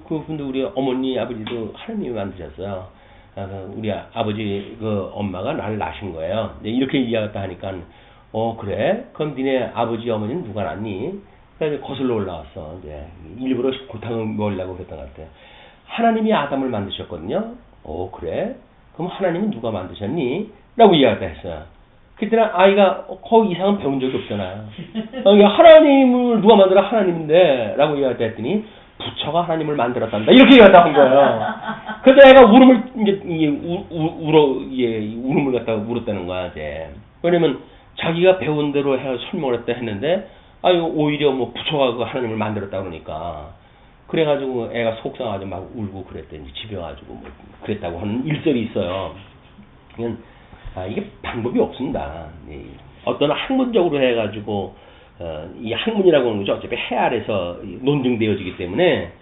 그분도 우리 어머니 아버지도 하나님이 만드셨어요. 우리 아버지 그 엄마가 나를 낳으신 거예요. 이렇게 이야기했다 하니까 그래? 그럼 니네 아버지 어머니는 누가 낳니? 그래서 거슬러 올라왔어. 이제 일부러 골탕을 먹으려고 그랬던 것 같아요. 하나님이 아담을 만드셨거든요. 그래? 그럼 하나님은 누가 만드셨니? 라고 이야기했다 했어요. 그때는 아이가 거의 이상은 배운 적이 없잖아요. 하나님을 누가 만들어? 하나님인데 라고 이야기했다 했더니 부처가 하나님을 만들었단다. 이렇게 이야기했다 한 거예요. 그래서 애가 울음을 갖다가 울었다는 거야, 이제. 왜냐면 자기가 배운 대로 설명을 했는데 오히려 뭐 부처가 그 하나님을 만들었다 그러니까 그래가지고 애가 속상하게 막 울고 그랬더니 집에 와가지고 뭐 그랬다고 하는 일설이 있어요. 그냥 이게 방법이 없습니다. 어떤 학문적으로 해가지고 이 학문이라고 하는 거죠. 어차피 해 아래서 논증되어지기 때문에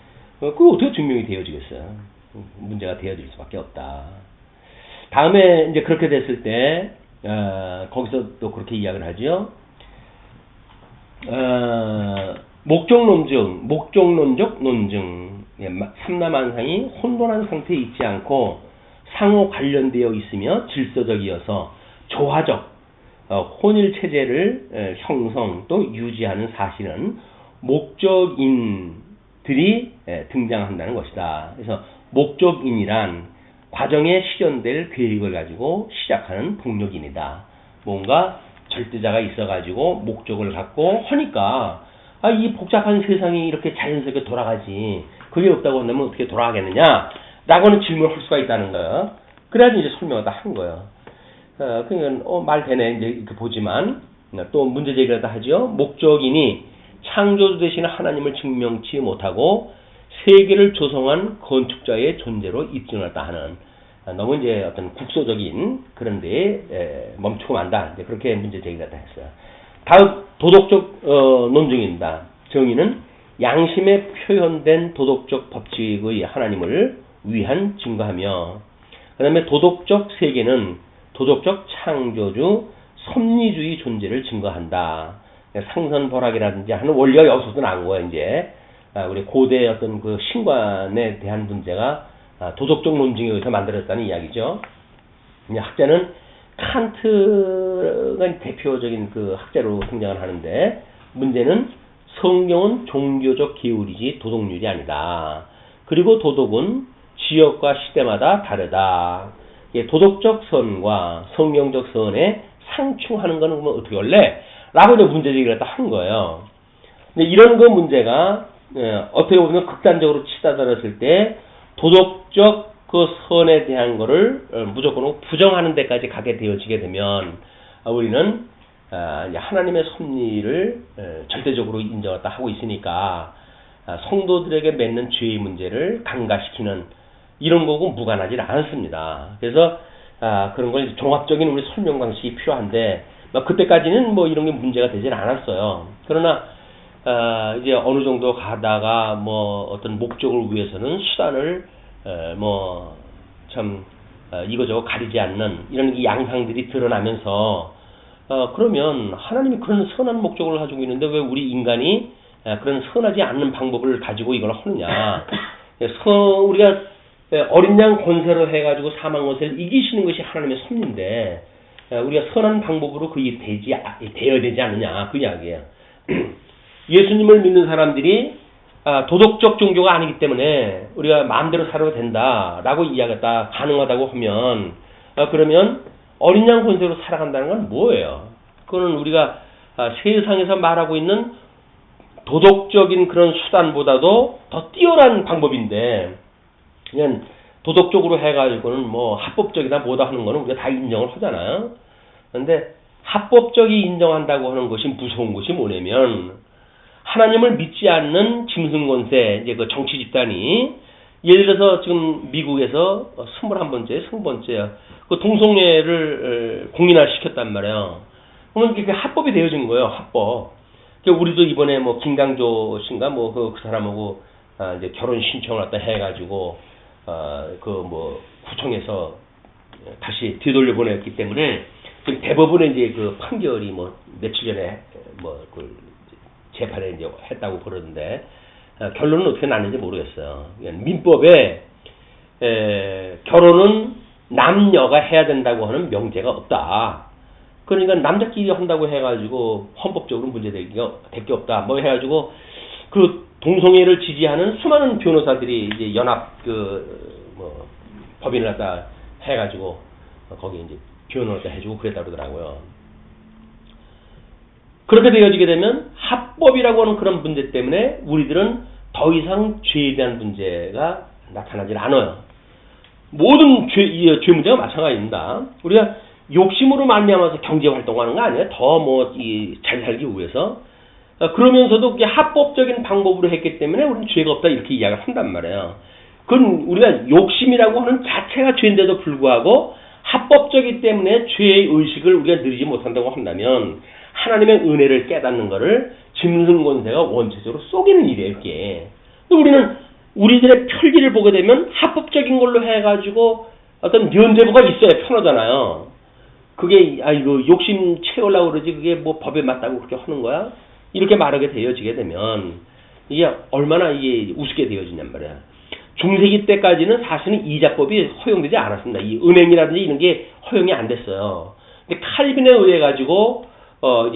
그거 어떻게 증명이 되어지겠어요. 문제가 되어질 수밖에 없다. 다음에 이제 그렇게 됐을 때 거기서 또 그렇게 이야기를 하죠. 목적론적 논증. 삼라만상이 혼돈한 상태에 있지 않고 상호 관련되어 있으며 질서적이어서 조화적 혼일체제를 형성 또 유지하는 사실은 목적인들이 등장한다는 것이다. 그래서 목적인이란 과정에 실현될 계획을 가지고 시작하는 동력인이다. 뭔가 절대자가 있어가지고 목적을 갖고 하니까 이 복잡한 세상이 이렇게 자연스럽게 돌아가지. 그게 없다고 한다면 어떻게 돌아가겠느냐? 라고는 질문을 할 수가 있다는 거예요. 그래야지 이제 설명을 다 한 거예요. 그러니까 말 되네 이제 이렇게 보지만 또 문제 제기를 다 하죠. 목적인이 창조주 되신 하나님을 증명치 못하고 세계를 조성한 건축자의 존재로 입증했다 하는 너무 이제 어떤 국소적인 그런 데에 멈추고 만다. 이제 그렇게 문제 제기가 다 했어요. 다음 도덕적 논증입니다. 정의는 양심에 표현된 도덕적 법칙의 하나님을 위한 증거하며 그 다음에 도덕적 세계는 도덕적 창조주 섭리주의 존재를 증거한다. 상선벌학이라든지 하는 원리가 여기서도 나온 거예요. 이제 우리 고대 어떤 그 신관에 대한 문제가 도덕적 논증에 의해서 만들어졌다는 이야기죠. 학자는 칸트가 대표적인 그 학자로 등장을 하는데 문제는 성경은 종교적 계율이지 도덕률이 아니다. 그리고 도덕은 지역과 시대마다 다르다. 도덕적 선과 성경적 선에 상충하는 거는 그러면 어떻게 할래? 라고 이제 문제 제기를 한 거예요. 근데 이런 그 문제가 어떻게 보면 극단적으로 치닫았을 때 도덕적 그 선에 대한 거를 무조건 부정하는 데까지 가게 되어지게 되면 우리는 하나님의 섭리를 절대적으로 인정했다 하고 있으니까 성도들에게 맺는 죄의 문제를 강화시키는 이런 거고 무관하지 않습니다. 그래서 그런 걸 종합적인 우리 설명 방식이 필요한데 그때까지는 뭐 이런 게 문제가 되진 않았어요. 그러나 이제 어느 정도 가다가 뭐 어떤 목적을 위해서는 수단을 뭐 참 이거저거 가리지 않는 이런 이 양상들이 드러나면서 그러면 하나님이 그런 선한 목적을 가지고 있는데 왜 우리 인간이 그런 선하지 않는 방법을 가지고 이걸 하느냐. 우리가 어린 양 권세로 해가지고 사망 권세를 이기시는 것이 하나님의 섭리인데 우리가 선한 방법으로 그게 되어야 되지 않느냐 그 이야기예요. 예수님을 믿는 사람들이 도덕적 종교가 아니기 때문에 우리가 마음대로 살아도 된다라고 이야기가 가능하다고 하면 그러면 어린 양 권세로 살아간다는 건 뭐예요? 그거는 우리가 세상에서 말하고 있는 도덕적인 그런 수단보다도 더 뛰어난 방법인데 그냥 도덕적으로 해가지고는 뭐 합법적이다 뭐다 하는 거는 우리가 다 인정을 하잖아요. 그런데 합법적이 인정한다고 하는 것이 무서운 것이 뭐냐면 하나님을 믿지 않는 짐승권세 이제 그 정치 집단이 예를 들어서 지금 미국에서 21번째, 20번째야 그 동성애를 공인화시켰단 말이에요. 그러면 그게 합법이 되어진 거예요. 합법. 우리도 이번에 뭐 김강조 씨인가 뭐 그 사람하고 이제 결혼 신청을 갖다 해가지고 그 뭐 구청에서 다시 뒤돌려 보냈기 때문에 지금 대법원에 이제 그 판결이 뭐 며칠 전에 뭐 그 재판에 이제 했다고 그러는데 결론은 어떻게 났는지 모르겠어요. 민법에 결혼은 남녀가 해야 된다고 하는 명제가 없다. 그러니까 남자끼리 한다고 해가지고 헌법적으로 문제될 게 없다. 뭐 해가지고 그 동성애를 지지하는 수많은 변호사들이 이제 연합 뭐 법인을 갖다 해가지고 거기 이제 변호를 해주고 그랬다 그러더라고요. 그렇게 되어지게 되면 합법이라고 하는 그런 문제 때문에 우리들은 더 이상 죄에 대한 문제가 나타나질 않아요. 모든 죄 문제가 마찬가지입니다. 우리가 욕심으로 말미암아서 경제 활동하는 거 아니에요? 더 뭐 잘 살기 위해서. 그러면서도 그게 합법적인 방법으로 했기 때문에 우리는 죄가 없다 이렇게 이야기를 한단 말이에요. 그건 우리가 욕심이라고 하는 자체가 죄인데도 불구하고 합법적이기 때문에 죄의 의식을 우리가 누리지 못한다고 한다면 하나님의 은혜를 깨닫는 것을 짐승권세가 원체적으로 속이는 일이에요. 이게. 우리는 우리들의 편리를 보게 되면 합법적인 걸로 해가지고 어떤 면죄부가 있어야 편하잖아요. 그게 이거 욕심 채우려고 그러지 그게 뭐 법에 맞다고 그렇게 하는 거야? 이렇게 말하게 되어지게 되면 이게 얼마나 이게 우습게 되어지냔 말이야. 중세기 때까지는 사실은 이자법이 허용되지 않았습니다. 이 은행이라든지 이런 게 허용이 안 됐어요. 근데 칼빈에 의해 가지고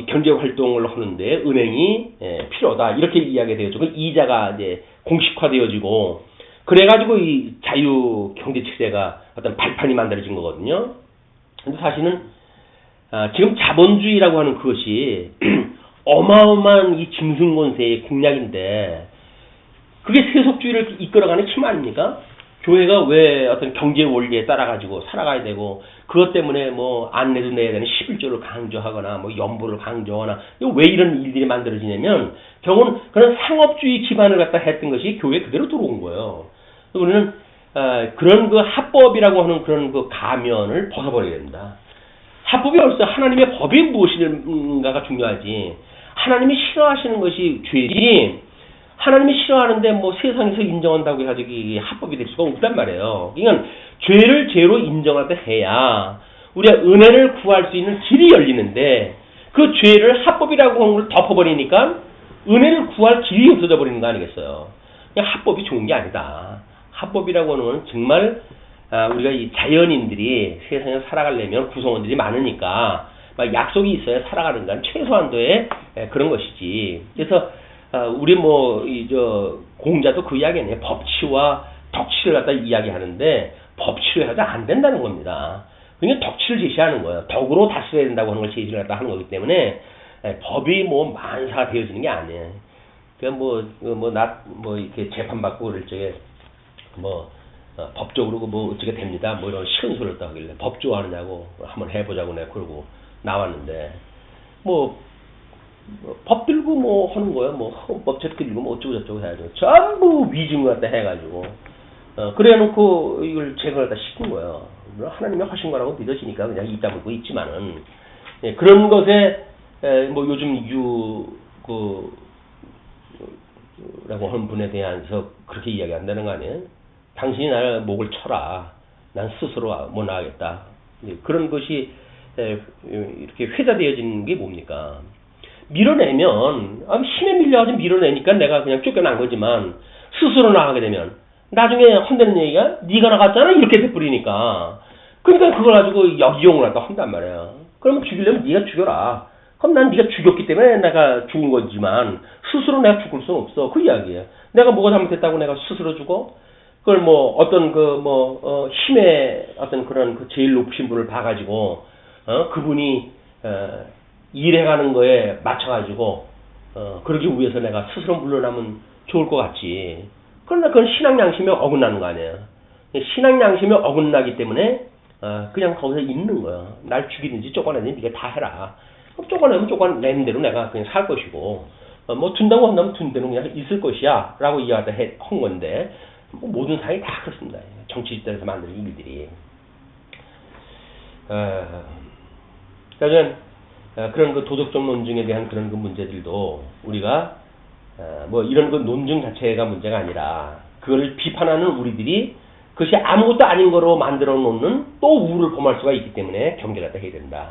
경제 활동을 하는데 은행이 필요하다 이렇게 이야기가 되어지고 이자가 이제 공식화되어지고 그래가지고 이 자유 경제 체제가 어떤 발판이 만들어진 거거든요. 근데 사실은 지금 자본주의라고 하는 그것이 어마어마한 이 짐승권세의 공략인데 그게 세속주의를 이끌어가는 힘 아닙니까? 교회가 왜 어떤 경제 원리에 따라가지고 살아가야 되고 그것 때문에 뭐 안내도 내야 되는 11조를 강조하거나 뭐 연보를 강조하거나 왜 이런 일들이 만들어지냐면 결국은 그런 상업주의 기반을 갖다 했던 것이 교회에 그대로 들어온 거예요. 우리는 그런 그 합법이라고 하는 그런 그 가면을 벗어버려야 됩니다. 합법이 벌써 하나님의 법이 무엇인가가 중요하지. 하나님이 싫어하시는 것이 죄지. 하나님이 싫어하는데 뭐 세상에서 인정한다고 해가지고 이게 합법이 될 수가 없단 말이에요. 그러니까 죄를 죄로 인정하다 해야 우리가 은혜를 구할 수 있는 길이 열리는데 그 죄를 합법이라고 하는 걸 덮어버리니까 은혜를 구할 길이 없어져 버리는 거 아니겠어요. 그냥 합법이 좋은 게 아니다. 합법이라고 하는 건 정말 우리가 이 자연인들이 세상에 살아가려면 구성원들이 많으니까 막 약속이 있어야 살아가는 건 최소한도의 그런 것이지. 그래서 우리 뭐 공자도 그 이야기네. 법치와 덕치를 갖다 이야기하는데 법치를 해도 안 된다는 겁니다. 그러니까 덕치를 제시하는 거예요. 덕으로 다스려야 된다고 하는 걸 제시를 갖다 하는 거기 때문에 법이 뭐 만사되어지는 게 아니에요. 그러니까 뭐 이렇게 재판받고 그럴 적에 법적으로 뭐 어떻게 됩니다. 뭐 이런 쉬운 소리를 또 하길래 법 좋아하느냐고 한번 해보자고 내가 그러고 나왔는데 법 들고 뭐 하는 거야. 뭐 헌법책 들고 뭐 어쩌고 저쩌고 해야죠. 전부 위증을 갖다 해가지고 그래 놓고 이걸 제거를 갖다 시킨 거예요. 하나님이 하신 거라고 믿어지니까 그냥 입 다물고 있지만은 그런 것에 뭐 요즘 라고 하는 분에 대해서 그렇게 이야기한다는 거 아니에요? 당신이 나를 목을 쳐라. 난 스스로 못 나가겠다. 그런 것이 이렇게 회자되어지는 게 뭡니까? 밀어내면 힘에 밀려가지고 밀어내니까 내가 그냥 쫓겨난 거지만 스스로 나가게 되면 나중에 혼되는 얘기가 네가 나갔잖아 이렇게 돼버리니까 그러니까 그걸 가지고 역이용을 갖다 한단 말이야. 그러면 죽이려면 네가 죽여라. 그럼 난 네가 죽였기 때문에 내가 죽은 거지만 스스로 내가 죽을 수는 없어. 그 이야기예요. 내가 뭐가 잘못했다고 내가 스스로 죽어? 그걸 뭐 어떤 힘의 어떤 그런 그 제일 높으신 분을 봐가지고 그분이 일해가는 거에 맞춰가지고 그러기 위해서 내가 스스로 물러나면 좋을 것 같지. 그러나 그건 신앙 양심에 어긋나는 거 아니에요. 신앙 양심에 어긋나기 때문에 그냥 거기서 있는 거야. 날 죽이든지 쫓아내든지 네가 다 해라. 쫓아내면 쫓아내는 대로 내가 그냥 살 것이고 뭐 둔다고 한다면 둔 대로 그냥 있을 것이야 라고 이야기를 한 건데 뭐 모든 사람이 다 그렇습니다. 정치 집단에서 만드는 일들이. 그러니까 그런 그 도덕적 논증에 대한 그런 그 문제들도 우리가 뭐 이런 그 논증 자체가 문제가 아니라 그걸 비판하는 우리들이 그것이 아무것도 아닌 거로 만들어 놓는 또 우를 범할 수가 있기 때문에 경계를 해야 된다.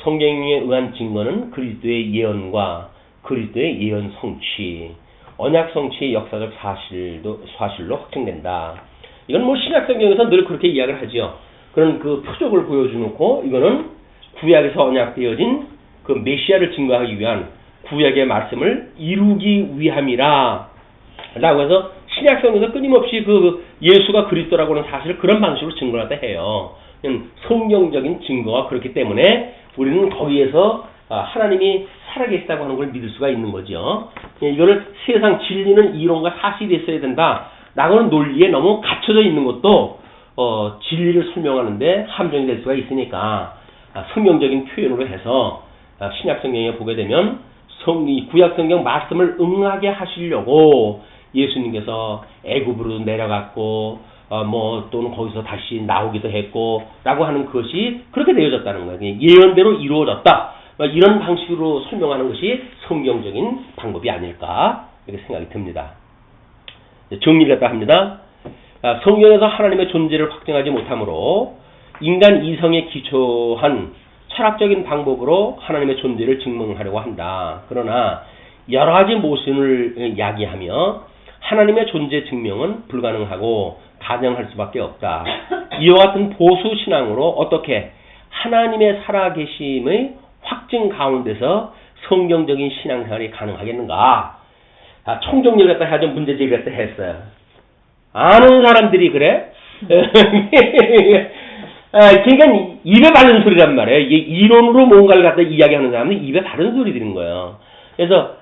성경에 의한 증거는 그리스도의 예언과 그리스도의 예언 성취, 언약 성취의 역사적 사실로 확증된다. 이건 뭐 신약 성경에서 늘 그렇게 이야기를 하죠. 그런 그 표적을 보여주놓고 이거는 구약에서 언약되어진 그 메시아를 증거하기 위한 구약의 말씀을 이루기 위함이라 라고 해서 신약성에서 끊임없이 그 예수가 그리스도라고 하는 사실을 그런 방식으로 증거를 하다 해요. 성경적인 증거가 그렇기 때문에 우리는 거기에서 하나님이 살아계시다고 하는 걸 믿을 수가 있는 거죠. 이거를 세상 진리는 이론과 사실이 있어야 된다 라고 하는 논리에 너무 갇혀져 있는 것도 진리를 설명하는데 함정이 될 수가 있으니까 성경적인 표현으로 해서 신약 성경에 보게 되면 구약 성경 말씀을 응하게 하시려고 예수님께서 애굽으로 내려갔고 뭐 또는 거기서 다시 나오기도 했고 라고 하는 것이 그렇게 되어졌다는 거예요. 예언대로 이루어졌다. 이런 방식으로 설명하는 것이 성경적인 방법이 아닐까 이렇게 생각이 듭니다. 정리를 했다 합니다. 성경에서 하나님의 존재를 확증하지 못하므로 인간 이성에 기초한 철학적인 방법으로 하나님의 존재를 증명하려고 한다. 그러나 여러 가지 모순을 야기하며 하나님의 존재 증명은 불가능하고 가정할 수밖에 없다. 이와 같은 보수 신앙으로 어떻게 하나님의 살아계심의 확증 가운데서 성경적인 신앙생활이 가능하겠는가? 총정리를 갖다 하죠. 문제제기를 갖다 했어요. 아는 사람들이 그래? 그러니까 입에 바른 소리란 말이에요. 이게 이론으로 뭔가를 갖다 이야기하는 사람은 입에 바른 소리 들은 거예요. 그래서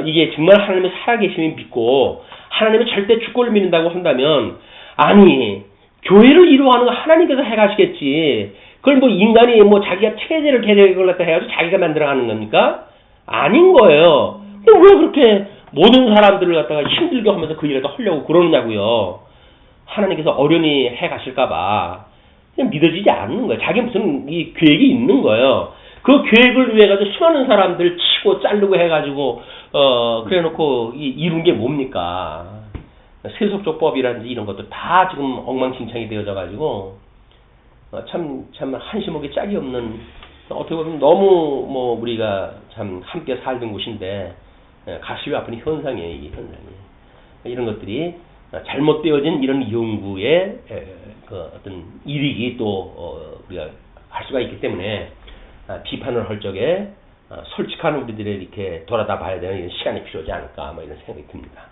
이게 정말 하나님의 살아계심을 믿고 하나님의 절대 주권을 믿는다고 한다면 아니 교회를 이루어가는 거 하나님께서 해가시겠지. 그걸 뭐 인간이 뭐 자기가 체제를 개혁을 갖다 해가지고 자기가 만들어가는 겁니까? 아닌 거예요. 왜 그렇게 모든 사람들을 갖다가 힘들게 하면서 그 일을 하려고 그러느냐고요. 하나님께서 어련히 해가실까봐 그냥 믿어지지 않는 거예요. 자기 무슨 이 계획이 있는 거예요. 그 계획을 위해 가지고 수많은 사람들 치고 자르고 해가지고 그래놓고 이룬 게 뭡니까? 세속조법이라든지 이런 것도 다 지금 엉망진창이 되어져 가지고 참 한심하게 짝이 없는 어떻게 보면 너무 뭐 우리가 참 함께 살던 곳인데 가슴이 아픈 현상이에요. 이 현상이 이런 것들이 잘못되어진 이런 연구의 그 어떤 이익이 또 우리가 할 수가 있기 때문에 비판을 할 적에 솔직한 우리들의 이렇게 돌아다 봐야 되는 이런 시간이 필요하지 않을까 뭐 이런 생각이 듭니다.